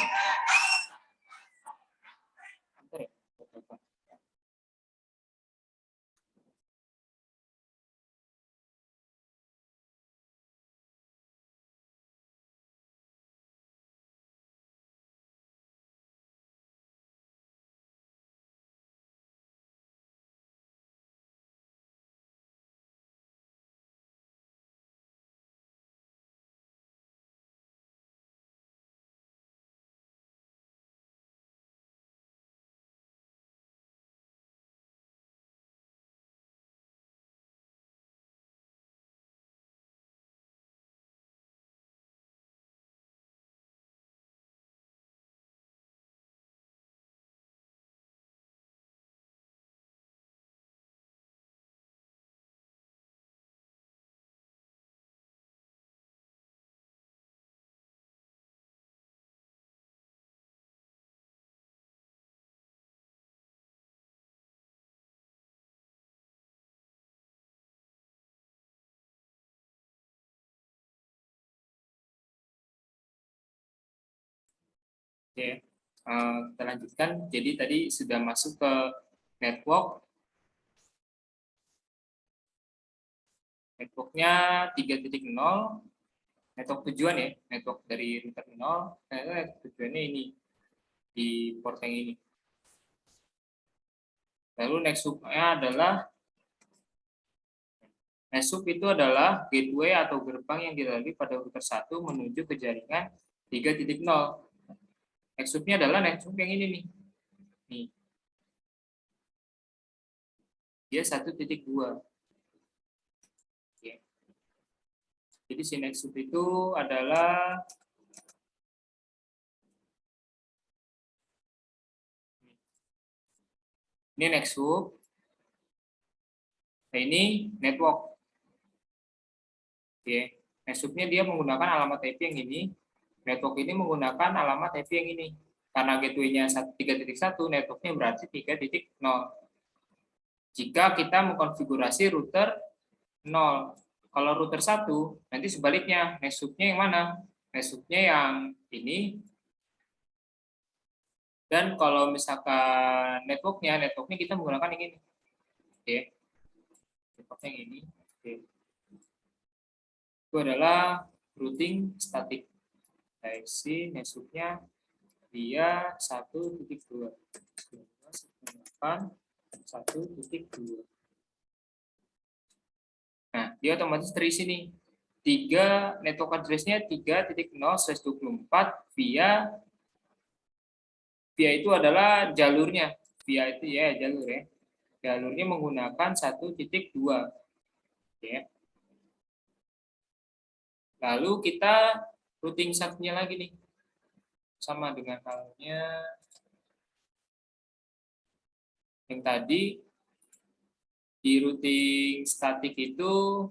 [SPEAKER 1] Oke, kita lanjutkan. Jadi tadi sudah masuk ke network. Networknya 3.0, network tujuan ya, network dari router 0, network tujuannya ini, di port yang ini. Lalu next hub-nya adalah, next hub itu adalah gateway atau gerbang yang dilalui pada router 1 menuju ke jaringan 3.0. Next hub-nya adalah next hub yang ini nih. Nih. Dia 1.2. Oke. Jadi si next hub itu adalah ini next hub. Nah, ini network. Oke. Next hub-nya dia menggunakan alamat IP yang ini. Network ini menggunakan alamat IP yang ini. Karena gateway-nya 3.1, networknya berarti 3.0. Jika kita mengkonfigurasi router 0. Kalau router 1, nanti sebaliknya, next hub-nya yang mana? Next hub-nya yang ini. Dan kalau misalkan networknya kita menggunakan yang ini. Oke. Networknya yang ini. Oke. Itu adalah routing static. Si next hub-nya dia 1.2. 1.2. Nah, dia otomatis terisi nih. 3 network address-nya 3.0/24 via itu adalah jalurnya. Via itu ya jalur ya. Jalurnya menggunakan 1.2. Ya. Lalu kita routing satunya lagi nih. Sama dengan halnya yang tadi di routing statik itu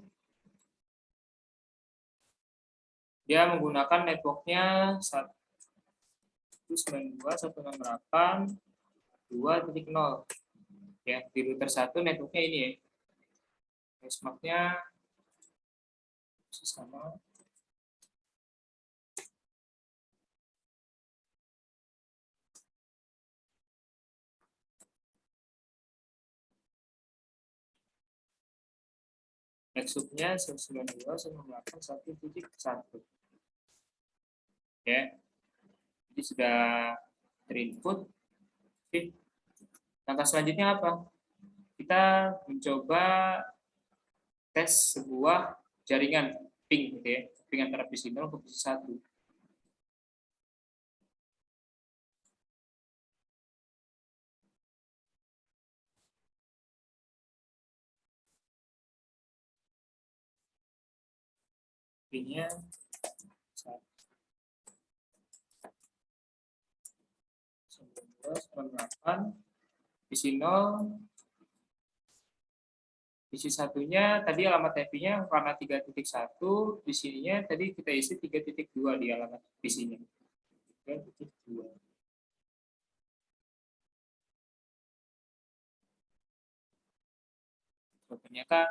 [SPEAKER 1] dia menggunakan networknya 192.168.2.0. Ya, di router 1 networknya ini ya. Benchmark-nya sama. Nexthook-nya 192.168.1.1. Ya. Jadi sudah terinput. Oke. Langkah selanjutnya apa? Kita mencoba tes sebuah jaringan ping gitu ya. Ping antara PC 0 ke PC 1. Pingnya 192.168. PC 0, PC satunya tadi alamat IP-nya karena 3.1, di sininya tadi kita isi 3.2 di alamat PC-nya. 3.2. Oh, ternyata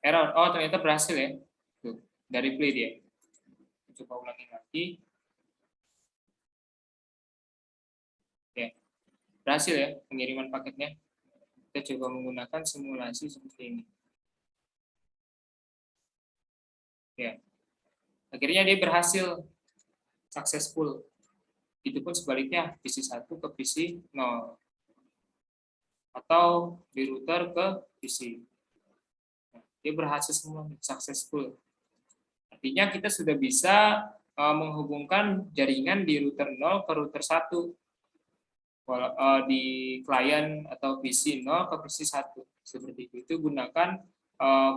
[SPEAKER 1] error. Oh, ternyata berhasil ya. Tuh, dari play dia. Coba ulangi lagi. Ya, berhasil ya pengiriman paketnya. Kita coba menggunakan simulasi seperti ini. Ya, akhirnya dia berhasil successful. Itu pun sebaliknya PC 1 ke PC 0 atau di router ke PC. Nah, dia berhasil semua successful. Artinya kita sudah bisa menghubungkan jaringan di router 0 ke router 1. Di klien atau PC 0 ke PC 1. Seperti itu gunakan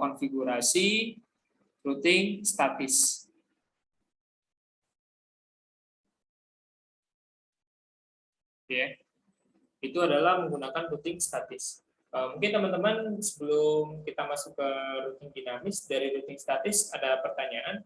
[SPEAKER 1] konfigurasi routing statis. Ya. Itu adalah menggunakan routing statis. Mungkin teman-teman sebelum kita masuk ke routing dinamis dari routing statis ada pertanyaan?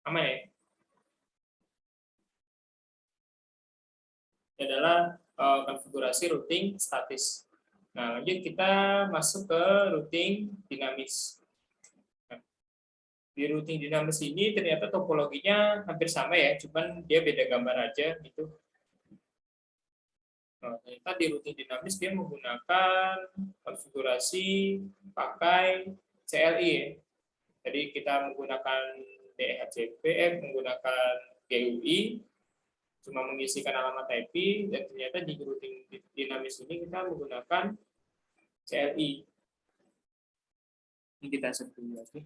[SPEAKER 1] Aman ya? Ini adalah konfigurasi routing statis. Nah, lanjut kita masuk ke routing dinamis. Nah, di routing dinamis ini ternyata topologinya hampir sama ya, cuman dia beda gambar aja gitu. Nah, ternyata di routing dinamis dia menggunakan konfigurasi pakai CLI ya. Jadi kita menggunakan DHCP, menggunakan GUI, cuma mengisikan alamat IP, dan ternyata di routing dinamis ini kita menggunakan CLI. Ini kita sebut dulu lagi.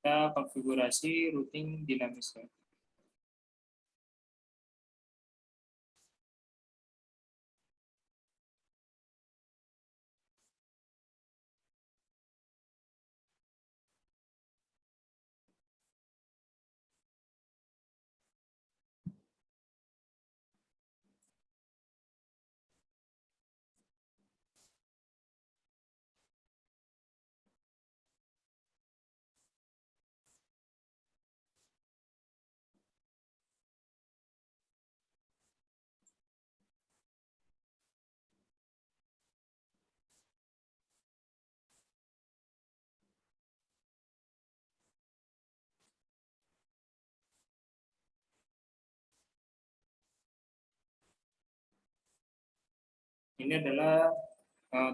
[SPEAKER 1] Kita konfigurasi routing dinamis. Ini adalah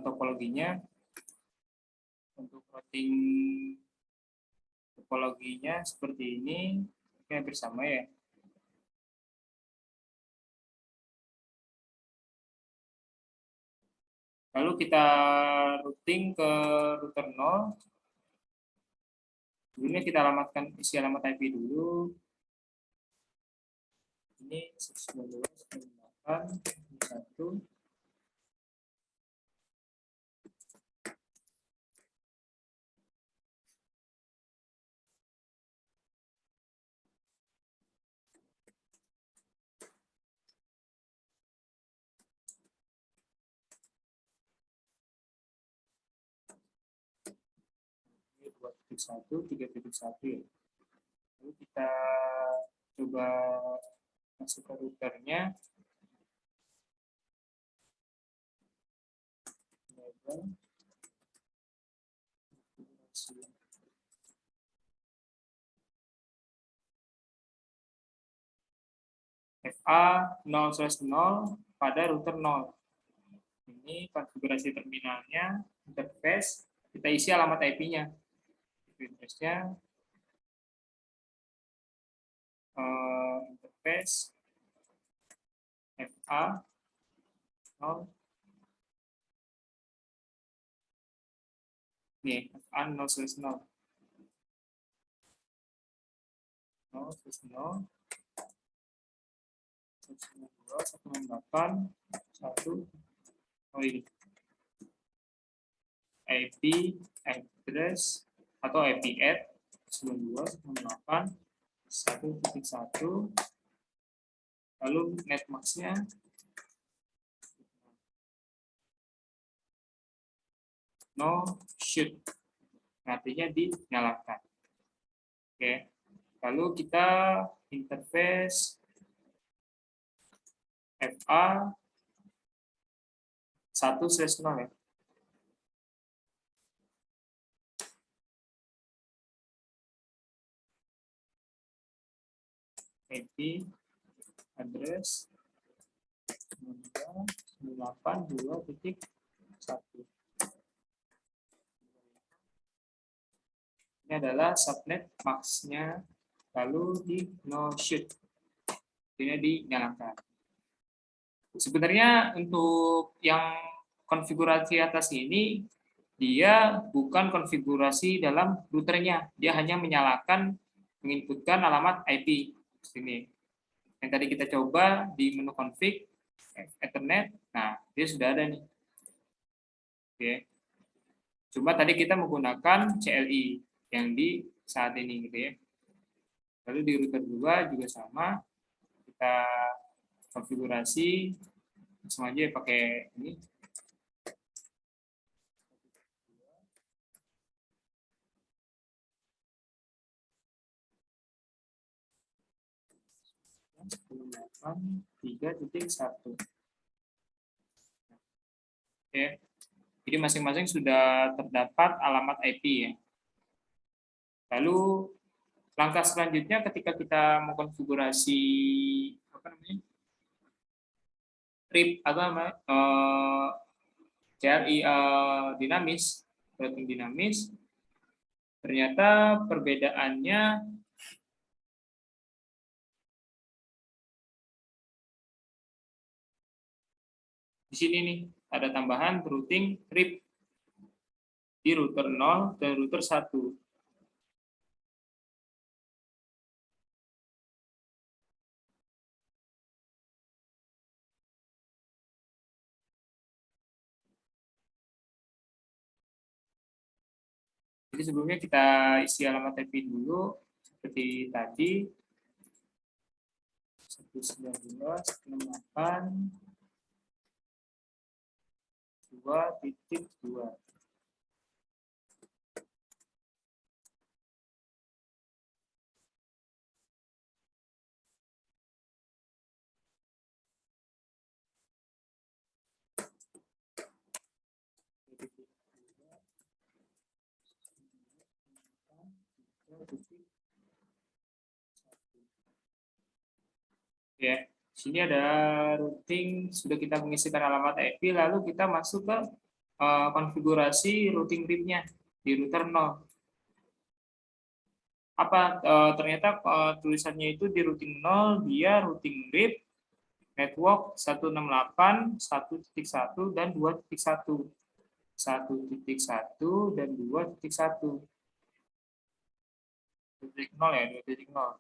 [SPEAKER 1] topologinya. Untuk routing topologinya seperti ini, hampir sama ya. Lalu kita routing ke router 0. Sebelumnya kita alamatkan isi alamat IP dulu. Ini 192.168.1. Ini 2.1, 3.1 ya. Lalu kita coba masuk ke routernya. FA 0/0 pada router 0. Ini konfigurasi terminalnya, interface, kita isi alamat IP-nya. Interface-nya interface FA 0. Nih, FA 0/0. 0/0 192.168.1. Oh ini IP address atau IP add 92.168.1.1. Lalu netmasknya no shoot, artinya dinyalakan. Oke, lalu kita interface FA 1/0 ya. IP address 982.1. Ini adalah subnet max-nya, lalu di no shoot. Ini dinyalakan. Sebenarnya untuk yang konfigurasi atas ini, dia bukan konfigurasi dalam routernya. Dia hanya menyalakan, menginputkan alamat IP. Sini. Yang tadi kita coba di menu config, Ethernet, nah dia sudah ada nih. Oke. Cuma tadi kita menggunakan CLI yang di saat ini gitu ya. Lalu di router 2 juga sama, kita konfigurasi langsung aja pakai ini. Tiga titik satu. Oke. Jadi masing-masing sudah terdapat alamat IP ya. Lalu langkah selanjutnya ketika kita mengkonfigurasi apa namanya? RIP atau CRI dinamis, routing dinamis, ternyata perbedaannya di sini nih, ada tambahan routing RIP di router 0 dan router 1. Jadi sebelumnya kita isi alamat IP dulu seperti tadi 119.2.2. Ya, sini ada routing, sudah kita mengisikan alamat IP, lalu kita masuk ke konfigurasi routing RIP-nya di router 0. Apa ternyata tulisannya itu di routing 0, dia routing RIP network 168, 1.1 dan 2.1. 1.1 dan 2.1. 2.0 ya, 2.0.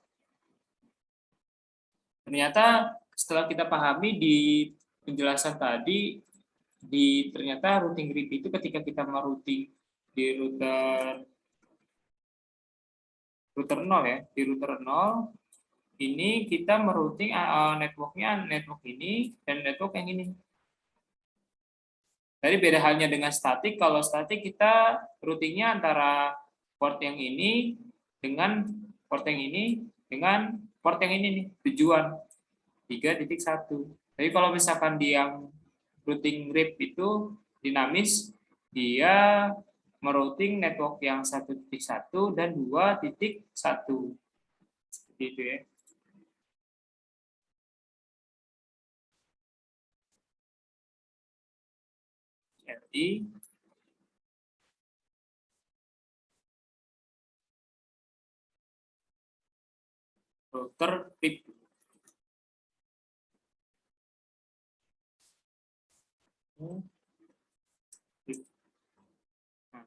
[SPEAKER 1] Ternyata setelah kita pahami di penjelasan tadi, ternyata routing RIP itu ketika kita merouting di router 0 ya, di router 0 ini kita merouting networknya network ini dan network yang ini. Jadi beda halnya dengan statik, kalau statik kita routingnya antara port yang ini dengan port yang ini dengan port yang ini nih, tujuan 3.1. Tapi kalau misalkan di yang routing RIP itu dinamis, dia merouting network yang 1.1 dan 2.1. Seperti itu ya. Jadi router RIP. Nah,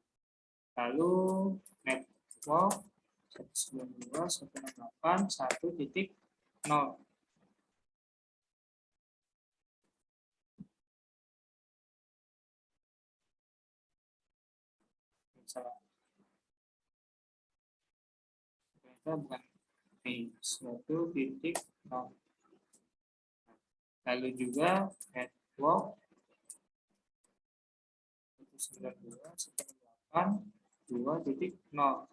[SPEAKER 1] lalu network 192.168.1.0. Ternyata bukan ini 1.0. Lalu juga network 192.168.2.0. Nah,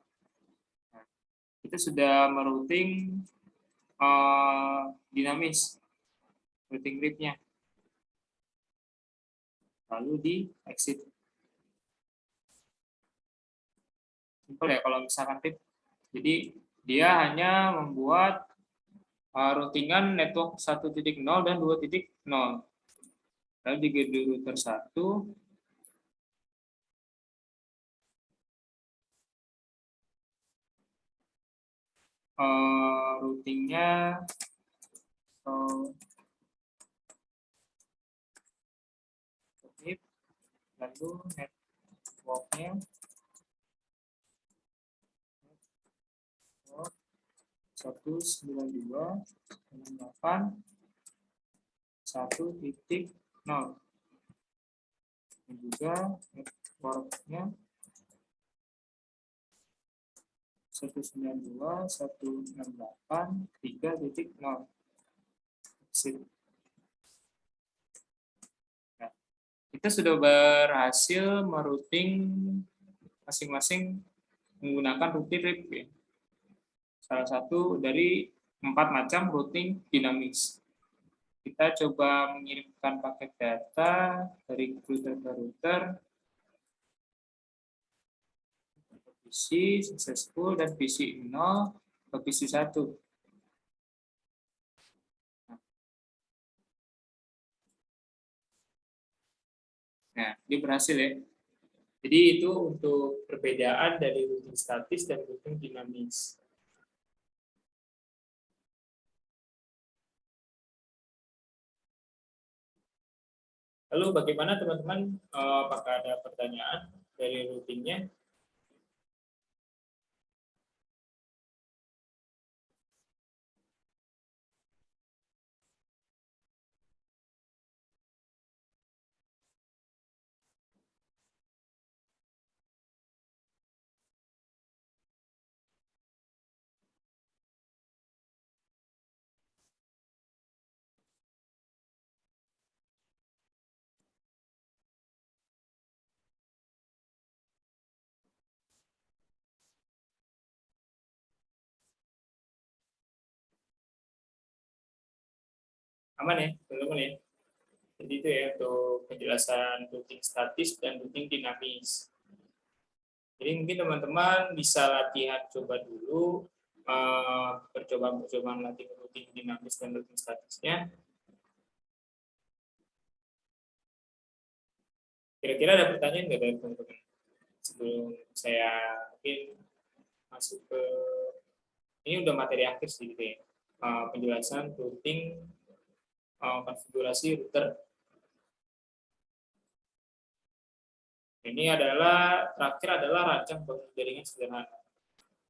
[SPEAKER 1] kita sudah merouting dinamis routing RIP-nya. Lalu di exit. Simpel ya kalau misalkan RIP. Jadi dia hanya membuat routingan network 1.0 dan 2.0. Lalu di router 1 . routingnya lalu networknya 192.168.1.0 dan juga networknya 192.168.3.0. Nah, kita sudah berhasil merouting masing-masing menggunakan routing RIP ya. Salah satu dari 4 macam routing dinamis. Kita coba mengirimkan paket data dari router ke router. PC successful dan PC 0 ke PC 1. Nah, ini berhasil ya. Jadi itu untuk perbedaan dari routing statis dan routing dinamis. Lalu bagaimana teman-teman? Apakah ada pertanyaan dari routingnya? Aman ya, teman-teman ya? Jadi itu ya untuk penjelasan routing statis dan routing dinamis. Jadi mungkin teman-teman bisa latihan coba dulu, percobaan latihan routing dinamis dan routing statisnya. Kira-kira ada pertanyaan nggak dari teman-teman? Sebelum saya mungkin masuk ke, ini udah materi akhir sih gitu ya. Penjelasan routing konfigurasi router. Ini adalah terakhir adalah rancang bangun jaringan sederhana.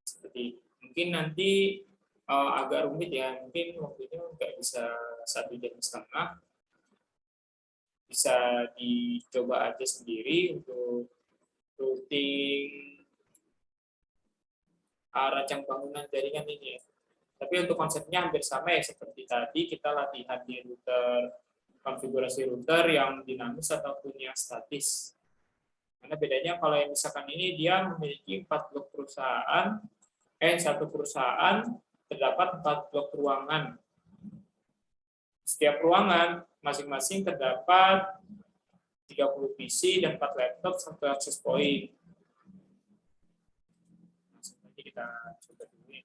[SPEAKER 1] Seperti mungkin nanti agak rumit ya, mungkin waktunya nggak bisa 1,5 jam. Bisa dicoba aja sendiri untuk routing rancang bangunan jaringan ini ya. Tapi untuk konsepnya hampir sama ya, seperti tadi kita latihan di router, konfigurasi router yang dinamis ataupun yang statis. Karena bedanya kalau yang misalkan ini dia memiliki 4 blok perusahaan, satu perusahaan terdapat 4 blok ruangan. Setiap ruangan masing-masing terdapat 30 PC dan 4 laptop, 1 access point. Nanti kita coba dulu ya.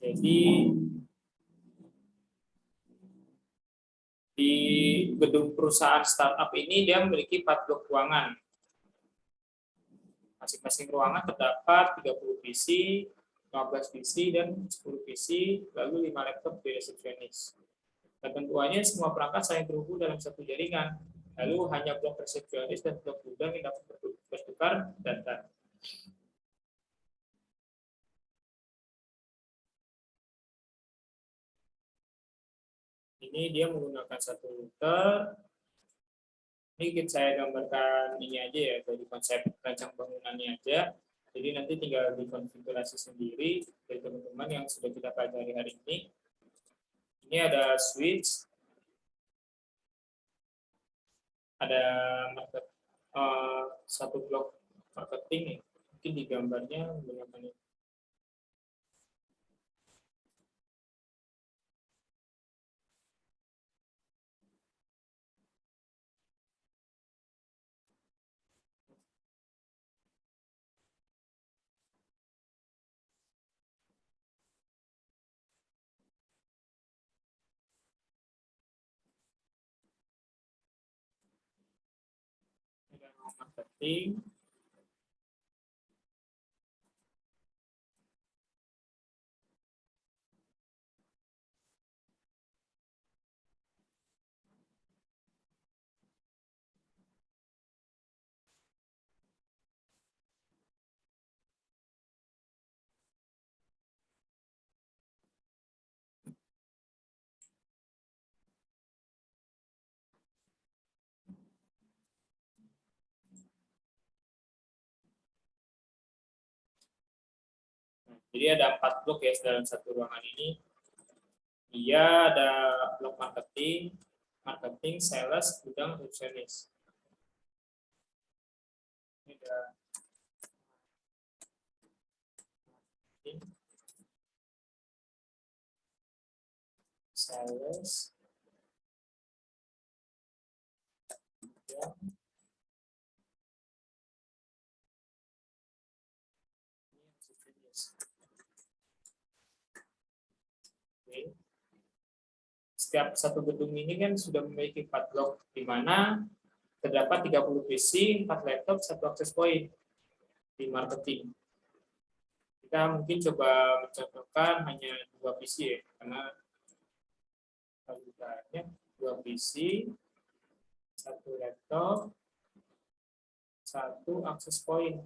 [SPEAKER 1] Jadi di gedung perusahaan startup ini dia memiliki 4 blok ruangan. Masing-masing ruangan terdapat 30 PC, 15 PC, dan 10 PC, lalu 5 laptop di resepsionis. Ketentuannya semua perangkat saling terhubung dalam satu jaringan. Lalu hanya blok resepsionis dan blok gudang yang dapat bertukar data. Ini dia menggunakan satu router. Ini saya gambarkan ini aja ya, dari konsep rancang bangunannya aja. Jadi nanti tinggal dikonfigurasi sendiri dari teman-teman yang sudah kita pelajari hari ini. Ini ada switch, ada market, satu blok marketing nih. Mungkin di gambarnya menggunakan ini. marketing. Jadi ada 4 blok ya dalam satu ruangan ini. Dia ada blok marketing, sales, gudang, resepsionis. Ini ada marketing, sales, gudang, resepsionis. Oke. Setiap satu gedung ini kan sudah memiliki 4 blok, di mana terdapat 30 PC, 4 laptop, 1 akses point di marketing. Kita mungkin coba mencontohkan hanya 2 PC ya, karena banyak 2 PC, 1 laptop, 1 akses point.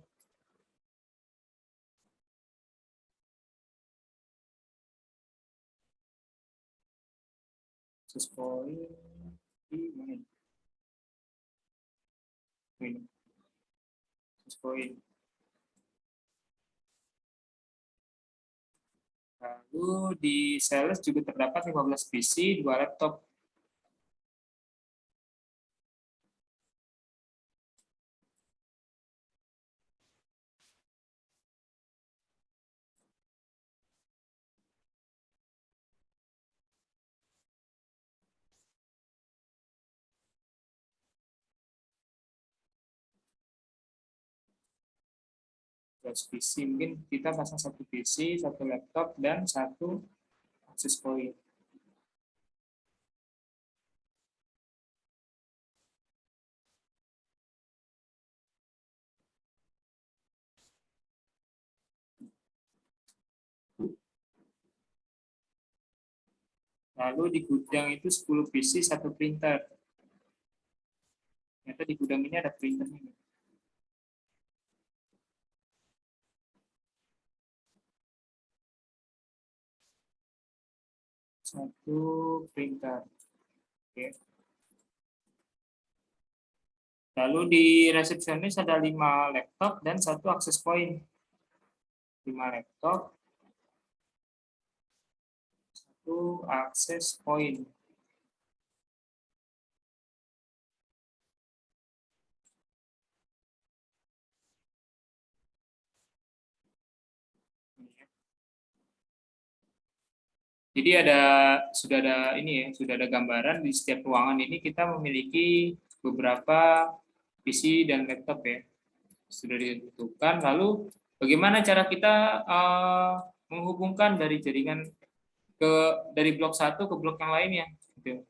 [SPEAKER 1] Akses point di mana? Ini. Akses point. Lalu di sales juga terdapat 15 PC, 2 laptop. PC, mungkin kita pasang 1 PC, 1 laptop, dan 1 akses point. Lalu di gudang itu 10 PC, 1 printer. Ternyata di gudang ini ada printernya. Satu printer. Oke. Lalu di resepsionis ada 5 laptop dan 1 akses point. 5 laptop, 1 akses point. Jadi sudah ada ini ya, sudah ada gambaran di setiap ruangan ini kita memiliki beberapa PC dan laptop ya. Sudah ditentukan. Lalu bagaimana cara kita menghubungkan dari jaringan dari blok 1 ke blok yang lainnya gitu.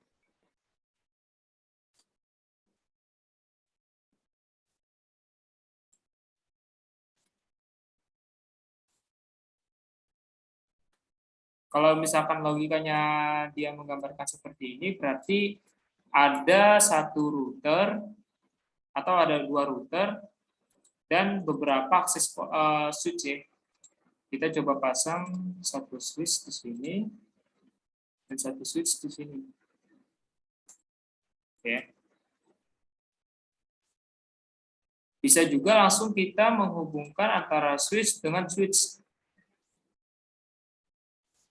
[SPEAKER 1] Kalau misalkan logikanya dia menggambarkan seperti ini, berarti ada 1 router atau ada 2 router dan beberapa akses switch ya. Kita coba pasang 1 switch di sini dan 1 switch di sini. Ya. Bisa juga langsung kita menghubungkan antara switch dengan switch.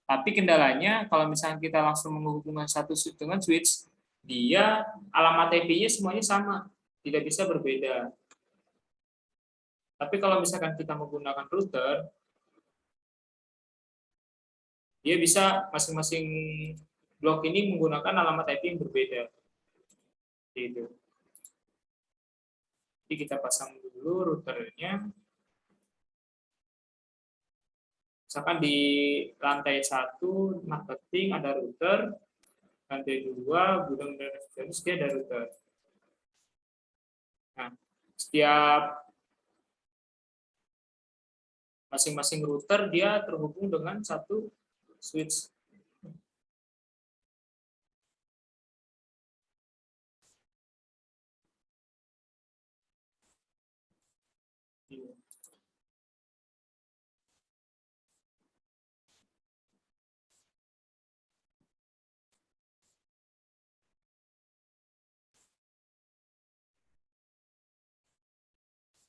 [SPEAKER 1] Tapi kendalanya kalau misalnya kita langsung menghubungkan satu switch dengan switch, dia alamat IP-nya semuanya sama, tidak bisa berbeda. Tapi kalau misalkan kita menggunakan router, dia bisa masing-masing blok ini menggunakan alamat IP yang berbeda. Gitu. Jadi kita pasang dulu routernya. Misalkan di lantai 1 marketing ada router, lantai 2 gudang dan resepsionis dia ada router. Nah, setiap masing-masing router dia terhubung dengan satu switch.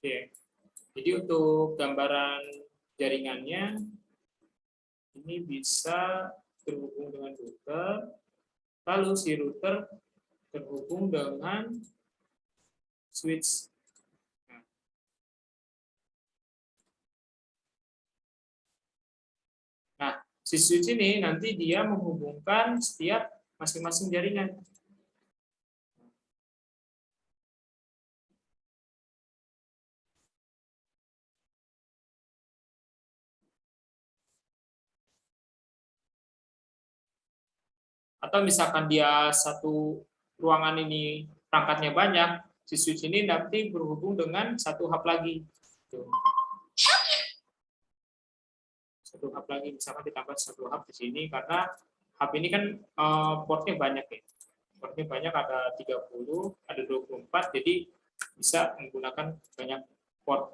[SPEAKER 1] Oke. Jadi untuk gambaran jaringannya ini bisa terhubung dengan router, lalu si router terhubung dengan switch. Nah, si switch ini nanti dia menghubungkan setiap masing-masing jaringan. Atau misalkan dia satu ruangan ini perangkatnya banyak, si switch ini nanti berhubung dengan satu hub lagi. Satu hub lagi, misalkan ditambah satu hub di sini, karena hub ini kan portnya banyak ya. Portnya banyak, ada 30, ada 24, jadi bisa menggunakan banyak port.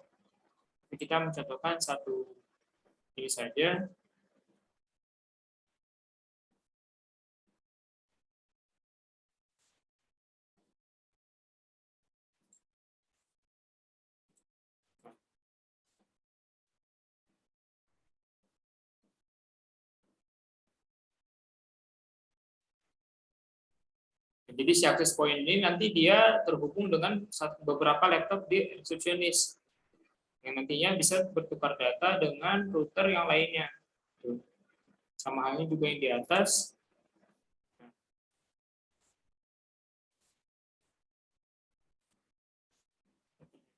[SPEAKER 1] Jadi kita mencontohkan satu ini saja. Jadi si access point ini nanti dia terhubung dengan beberapa laptop di resepsionis yang nantinya bisa bertukar data dengan router yang lainnya. Sama halnya juga yang di atas.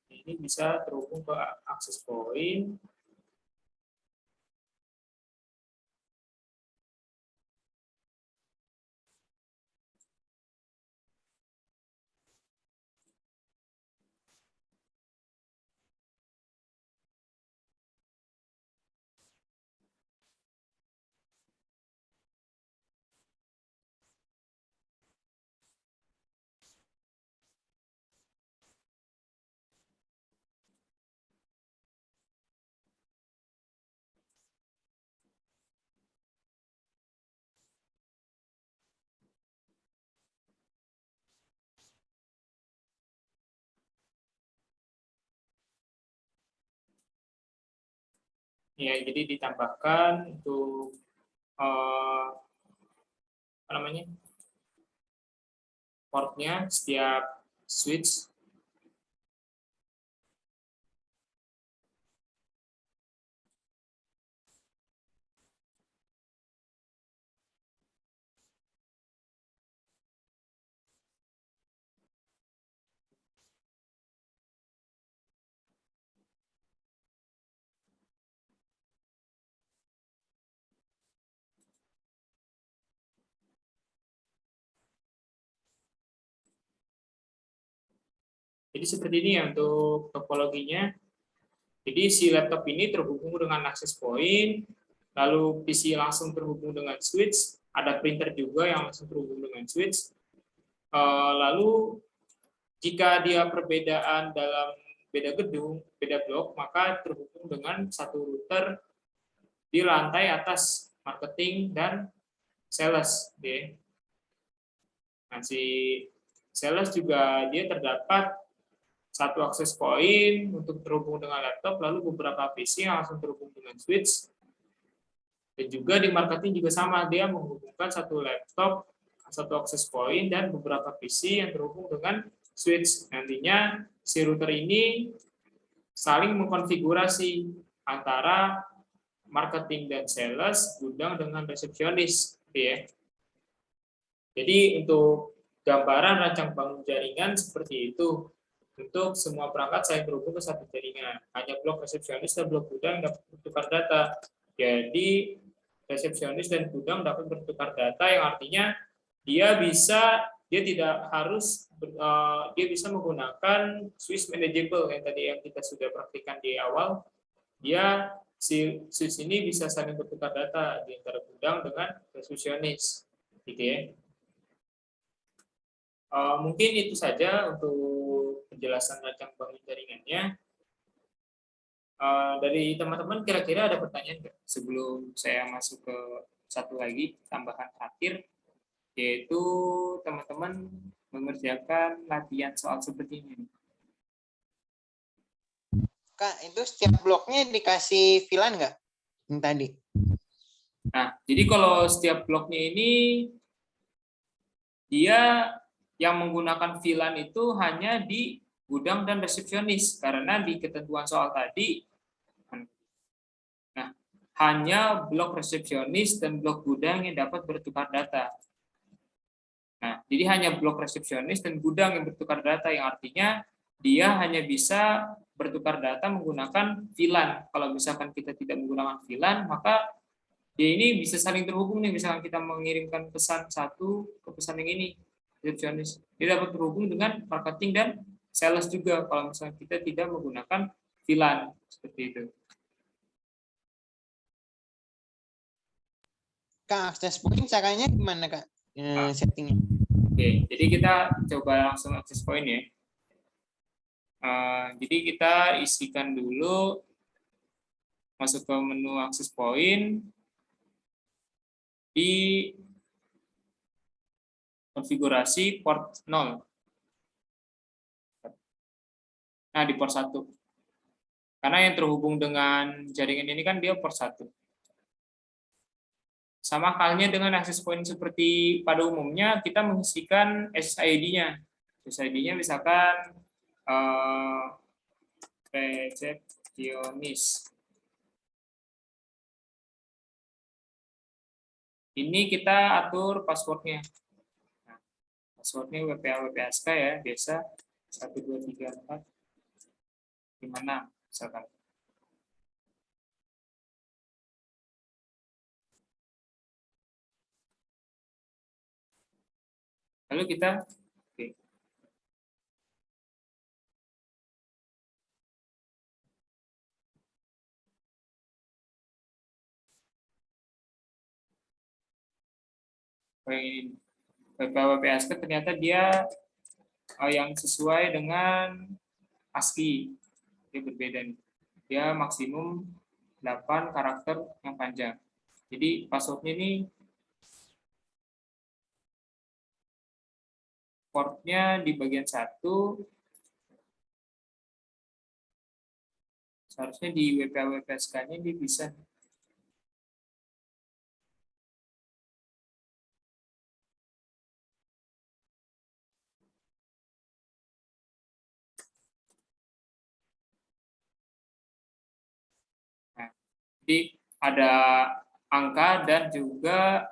[SPEAKER 1] Ini bisa terhubung ke access point. Ya, jadi ditambahkan untuk apa namanya, portnya setiap switch. Jadi seperti ini ya untuk topologinya. Jadi si laptop ini terhubung dengan access point, lalu PC langsung terhubung dengan switch, ada printer juga yang langsung terhubung dengan switch. Lalu jika dia perbedaan dalam beda gedung, beda blok, maka terhubung dengan satu router di lantai atas marketing dan sales. Nah, si sales juga dia terdapat satu akses point untuk terhubung dengan laptop, lalu beberapa PC yang langsung terhubung dengan switch. Dan juga di marketing juga sama, dia menghubungkan satu laptop, satu akses point, dan beberapa PC yang terhubung dengan switch. Nantinya si router ini saling mengkonfigurasi antara marketing dan sales, gudang dengan resepsionis. Ya. Jadi untuk gambaran rancang bangun jaringan seperti itu. Untuk semua perangkat saya terhubung ke satu jaringan. Hanya blok resepsionis dan blok gudang dapat bertukar data. Jadi resepsionis dan gudang dapat bertukar data, yang artinya dia bisa dia tidak harus dia bisa menggunakan switch manageable yang tadi yang kita sudah praktikkan di awal. Dia switch ini bisa saling bertukar data di antara gudang dengan resepsionis, gitu ya. Mungkin itu saja untuk penjelasan rancang bangun jaringannya. Dari teman-teman kira-kira ada pertanyaan nggak sebelum saya masuk ke satu lagi tambahan terakhir, yaitu teman-teman mengerjakan latihan soal seperti ini.
[SPEAKER 2] Kak, itu setiap bloknya dikasih VLAN nggak? Yang tadi.
[SPEAKER 1] Nah, jadi kalau setiap bloknya ini dia yang menggunakan VLAN itu hanya di gudang dan resepsionis, karena di ketentuan soal tadi hanya blok resepsionis dan blok gudang yang dapat bertukar data. Nah, jadi hanya blok resepsionis dan gudang yang bertukar data, yang artinya dia hanya bisa bertukar data menggunakan VLAN. Kalau misalkan kita tidak menggunakan VLAN, maka dia ini bisa saling terhubung nih. Misalkan kita mengirimkan pesan satu ke pesan yang ini, resepsionis. Dia dapat terhubung dengan marketing dan sales juga kalau misalkan kita tidak menggunakan VLAN, seperti itu.
[SPEAKER 2] Kak, akses point caranya gimana, Kak? Settingnya.
[SPEAKER 1] Oke, jadi kita coba langsung akses point ya. Jadi kita isikan dulu, masuk ke menu akses point, di konfigurasi port 0. Nah, di port 1. Karena yang terhubung dengan jaringan ini kan dia port 1. Sama halnya dengan akses point seperti pada umumnya, kita mengisikan SSID-nya. SSID-nya misalkan resepsionis. Ini kita atur passwordnya. Nah, passwordnya WPA-WPASK ya, biasa 123456 misalkan. Lalu kita WPA-WPASK ternyata dia yang sesuai dengan ASCII. Dia berbeda nih. Dia maksimum 8 karakter yang panjang. Jadi passwordnya ini portnya di bagian 1, seharusnya di WPA-WPASK-nya dia bisa. Nah, jadi ada angka dan juga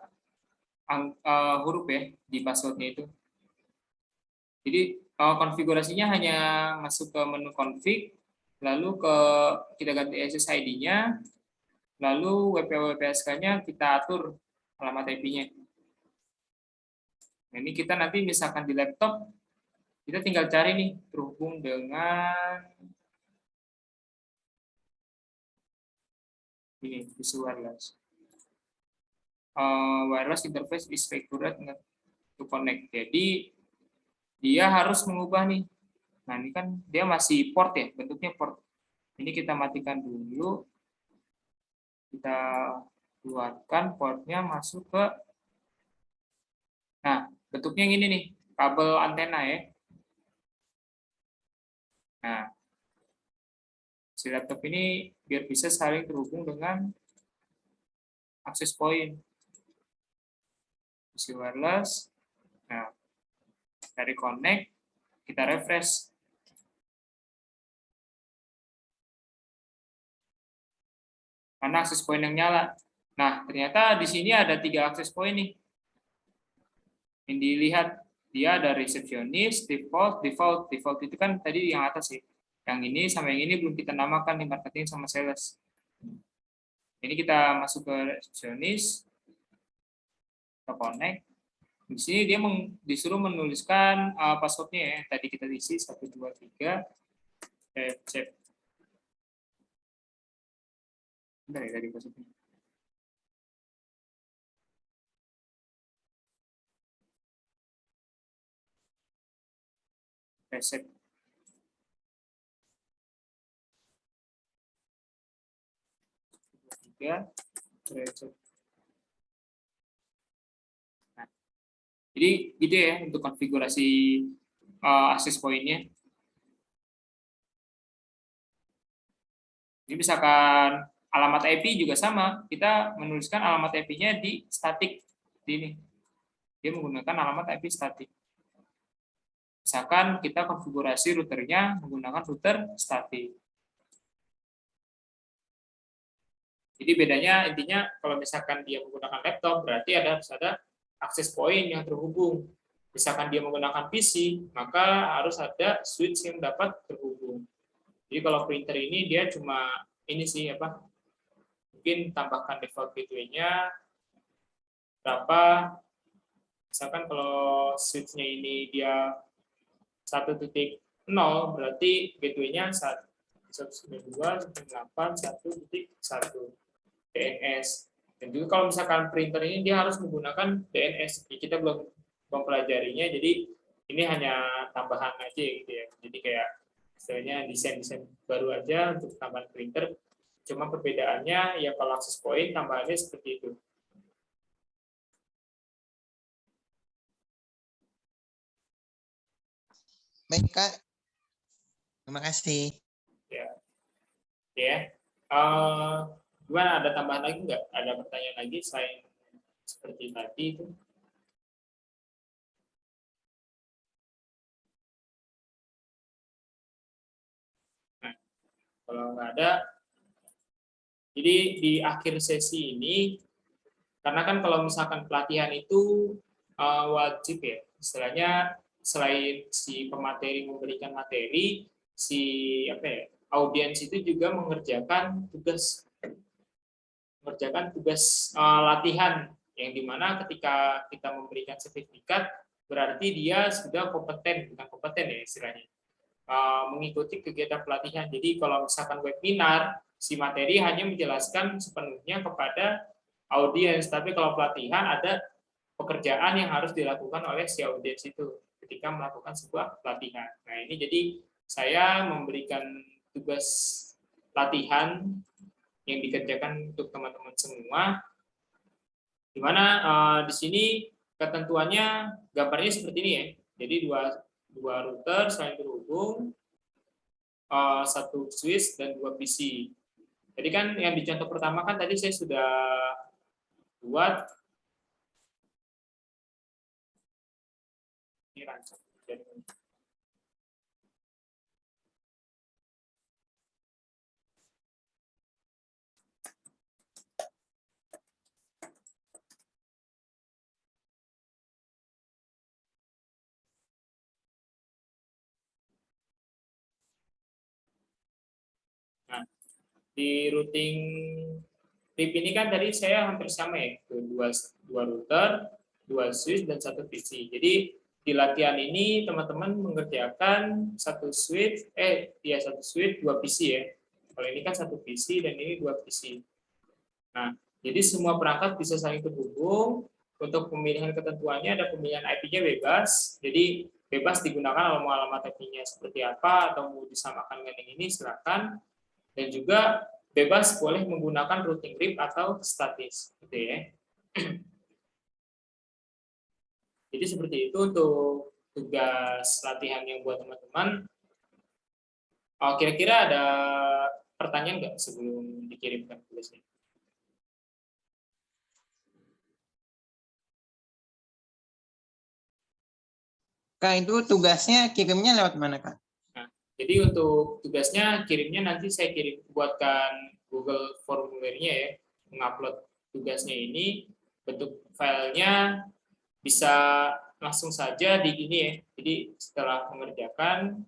[SPEAKER 1] huruf ya di passwordnya itu. Jadi konfigurasinya hanya masuk ke menu config, lalu kita ganti SSID-nya, lalu WPA-WPASK-nya kita atur alamat IP-nya. Nah, ini kita nanti misalkan di laptop, kita tinggal cari nih terhubung dengan ini, visual wireless. Wireless interface is configured to connect. Jadi dia harus mengubah nih. Nah, ini kan dia masih port ya, bentuknya port. Ini kita matikan dulu. Kita keluarkan portnya, masuk ke, nah bentuknya yang ini nih, kabel antena ya. Nah, si laptop ini biar bisa saling terhubung dengan akses point. Isi wireless. Nah, dari connect, kita refresh. Mana akses point yang nyala. Nah, ternyata di sini ada 3 akses point nih. Yang dilihat, dia ada resepsionis, default itu kan tadi yang atas sih. Yang ini sama yang ini belum kita namakan nih, marketing sama sales. Ini kita masuk ke resepsionis, kita connect. Di sini dia disuruh menuliskan passwordnya ya. Tadi kita isi 123 cek. Bentar ya tadi passwordnya. Reset. Reset. Nah, jadi gitu ya untuk konfigurasi access point-nya. Jadi misalkan alamat IP juga sama, kita menuliskan alamat IP-nya di static di ini. Dia menggunakan alamat IP static. Misalkan kita konfigurasi routernya menggunakan router static. Jadi bedanya intinya kalau misalkan dia menggunakan laptop berarti harus ada access point yang terhubung. Misalkan dia menggunakan PC, maka harus ada switch yang dapat terhubung. Jadi kalau printer ini dia cuma ini sih apa? Mungkin tambahkan default gateway-nya berapa. Misalkan kalau switch-nya ini dia 1.0 berarti gateway-nya 192.8.1.1 DNS. Dan juga kalau misalkan printer ini dia harus menggunakan DNS. Kita belum mempelajarinya, jadi ini hanya tambahan aja gitu ya. Jadi kayak istilahnya desain-desain baru aja untuk tambahan printer. Cuma perbedaannya ya kalau access point tambahannya seperti itu.
[SPEAKER 2] Baik, Kak. Terima kasih.
[SPEAKER 1] Ya. Ya. Gimana, ada tambahan lagi nggak? Ada pertanyaan lagi selain seperti tadi itu? Nah, kalau nggak ada, jadi di akhir sesi ini, karena kan kalau misalkan pelatihan itu wajib ya, istilahnya selain si pemateri memberikan materi, si apa ya, audiens itu juga mengerjakan tugas latihan yang dimana ketika kita memberikan sertifikat berarti dia sudah kompeten, bukan kompeten ya istilahnya, mengikuti kegiatan pelatihan. Jadi kalau misalkan webinar, si materi hanya menjelaskan sepenuhnya kepada audiens, tapi kalau pelatihan ada pekerjaan yang harus dilakukan oleh si audiens itu ketika melakukan sebuah pelatihan. Nah ini jadi saya memberikan tugas latihan yang dikerjakan untuk teman-teman semua, di mana di sini ketentuannya gambarnya seperti ini ya. Jadi dua router saling terhubung, satu switch dan dua PC. Jadi kan yang di contoh pertama kan tadi saya sudah buat ini rancang. Nah, di routing tip ini kan tadi saya hampir sama ya, dua router, dua switch dan satu PC. Jadi di latihan ini teman-teman mengerjakan satu switch, satu switch, dua PC ya. Kalau ini kan satu PC dan ini dua PC. Nah, jadi semua perangkat bisa saling terhubung. Untuk pemilihan ketentuannya ada pemilihan IP-nya bebas. Jadi bebas digunakan alamat IP-nya seperti apa atau mau disamakan dengan yang ini silakan. Dan juga bebas boleh menggunakan routing RIP atau statis, gitu ya. Jadi seperti itu untuk tugas latihan yang buat teman-teman. Kira-kira ada pertanyaan nggak sebelum dikirimkan tugasnya?
[SPEAKER 2] Kak, itu tugasnya kirimnya lewat mana, Kak?
[SPEAKER 1] Nah, jadi untuk tugasnya kirimnya nanti saya buatkan Google formulirnya ya, mengupload tugasnya ini, bentuk filenya bisa langsung saja di gini ya. Jadi setelah mengerjakan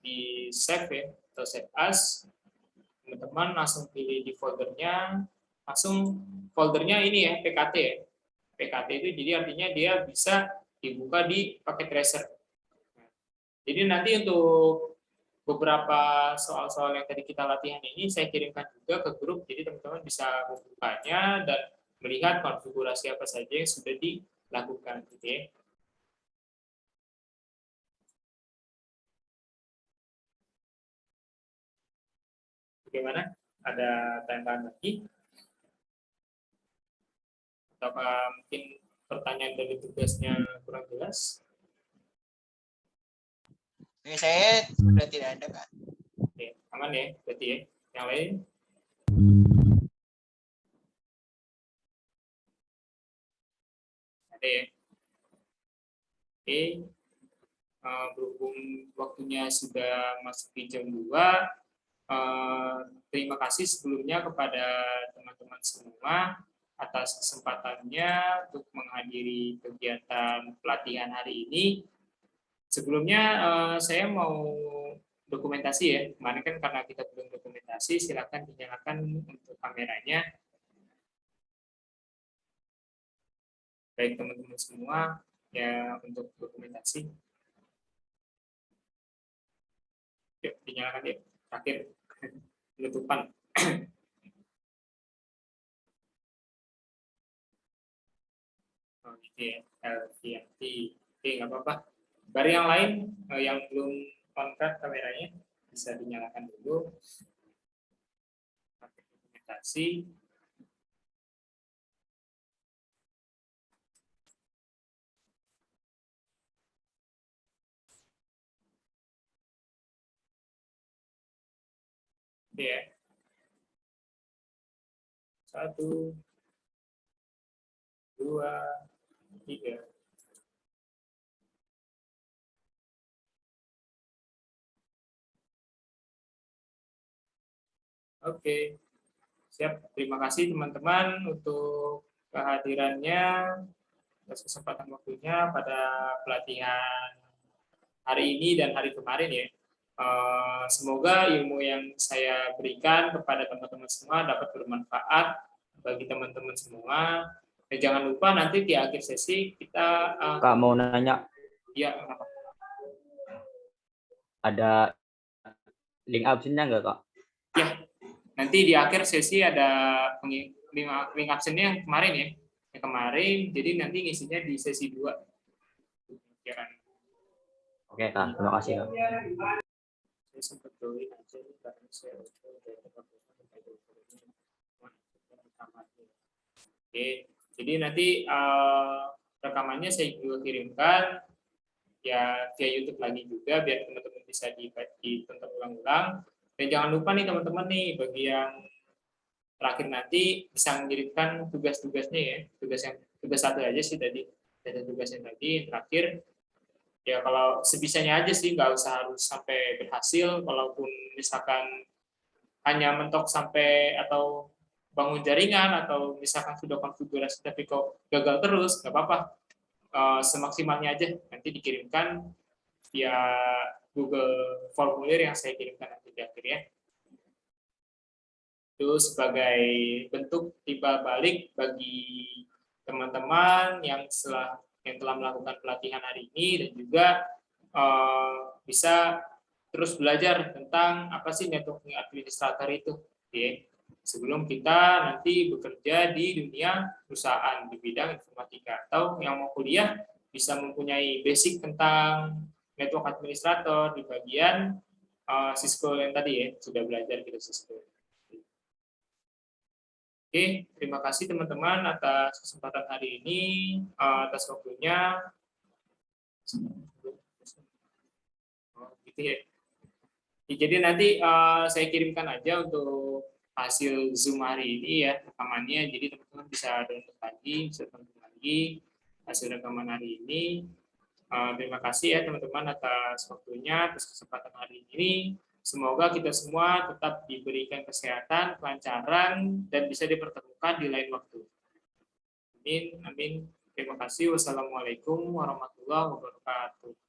[SPEAKER 1] di save ya atau save as, teman-teman langsung pilih di foldernya, langsung foldernya ini ya PKT ya. PKT itu jadi artinya dia bisa dibuka di paket tracer. Jadi nanti untuk beberapa soal-soal yang tadi kita latihan ini saya kirimkan juga ke grup, jadi teman-teman bisa membukanya dan melihat konfigurasi apa saja yang sudah dilakukan, gitu ya. Bagaimana? Ada tambahan lagi? Ataukah mungkin pertanyaan dari tugasnya kurang jelas?
[SPEAKER 2] Oke, saya sudah tidak ada, Kak.
[SPEAKER 1] Oke, aman ya, berarti ya. Yang lain? Ada ya? Oke, berhubung waktunya sudah masuk di jam 2, terima kasih sebelumnya kepada teman-teman semua atas kesempatannya untuk menghadiri kegiatan pelatihan hari ini. Sebelumnya saya mau dokumentasi ya. Kemarin kan karena kita belum dokumentasi, silakan dinyalakan untuk kameranya. Baik teman-teman semua ya untuk dokumentasi. Yuk dinyalakan ya. Terakhir penutupan. Oh, gitu ya. Oke, nggak apa-apa. Bari yang lain yang belum kontak kameranya bisa dinyalakan dulu. Pakai dokumentasi. Oke ya. 1, 2, 3. Oke, siap. Terima kasih teman-teman untuk kehadirannya, atas kesempatan waktunya pada pelatihan hari ini dan hari kemarin ya. Semoga ilmu yang saya berikan kepada teman-teman semua dapat bermanfaat bagi teman-teman semua. Dan jangan lupa nanti di akhir sesi kita
[SPEAKER 3] Kak mau nanya,
[SPEAKER 1] ya kenapa?
[SPEAKER 3] ada link absennya nggak Kak?
[SPEAKER 1] Ya, nanti di akhir sesi ada link absennya yang kemarin ya. Yang kemarin, jadi nanti ngisinya di sesi 2.
[SPEAKER 3] Oke Kak, terima kasih Kak.
[SPEAKER 1] Saya sempat join aja karena saya Oke, jadi nanti rekamannya saya juga kirimkan ya via YouTube lagi juga biar teman-teman bisa ditonton ulang-ulang. Dan jangan lupa nih teman-teman nih bagi yang terakhir nanti bisa mengirimkan tugas-tugasnya ya. Tugas satu aja sih tadi. Ada tugas yang tadi yang terakhir. Ya kalau sebisanya aja sih, nggak usah harus sampai berhasil. Kalaupun misalkan hanya mentok sampai atau bangun jaringan atau misalkan sudah konfigurasi tapi kok gagal terus, nggak apa-apa. Semaksimalnya aja nanti dikirimkan via Google formulir yang saya kirimkan nanti di akhir ya. Itu sebagai bentuk timbal balik bagi teman-teman yang telah melakukan pelatihan hari ini dan juga bisa terus belajar tentang apa sih networking administrator itu, ya. Sebelum kita nanti bekerja di dunia perusahaan di bidang informatika atau yang mau kuliah bisa mempunyai basic tentang network administrator di bagian Cisco yang tadi ya sudah belajar kita Cisco. Oke, terima kasih teman-teman atas kesempatan hari ini, atas waktunya. Oh, gitu ya. Jadi nanti saya kirimkan aja untuk hasil Zoom hari ini ya rekamannya. Jadi teman-teman bisa download lagi, bisa tonton lagi hasil rekaman hari ini. Terima kasih ya teman-teman atas waktunya, atas kesempatan hari ini. Semoga kita semua tetap diberikan kesehatan, kelancaran, dan bisa dipertemukan di lain waktu. Amin, amin. Terima kasih. Wassalamualaikum warahmatullahi wabarakatuh.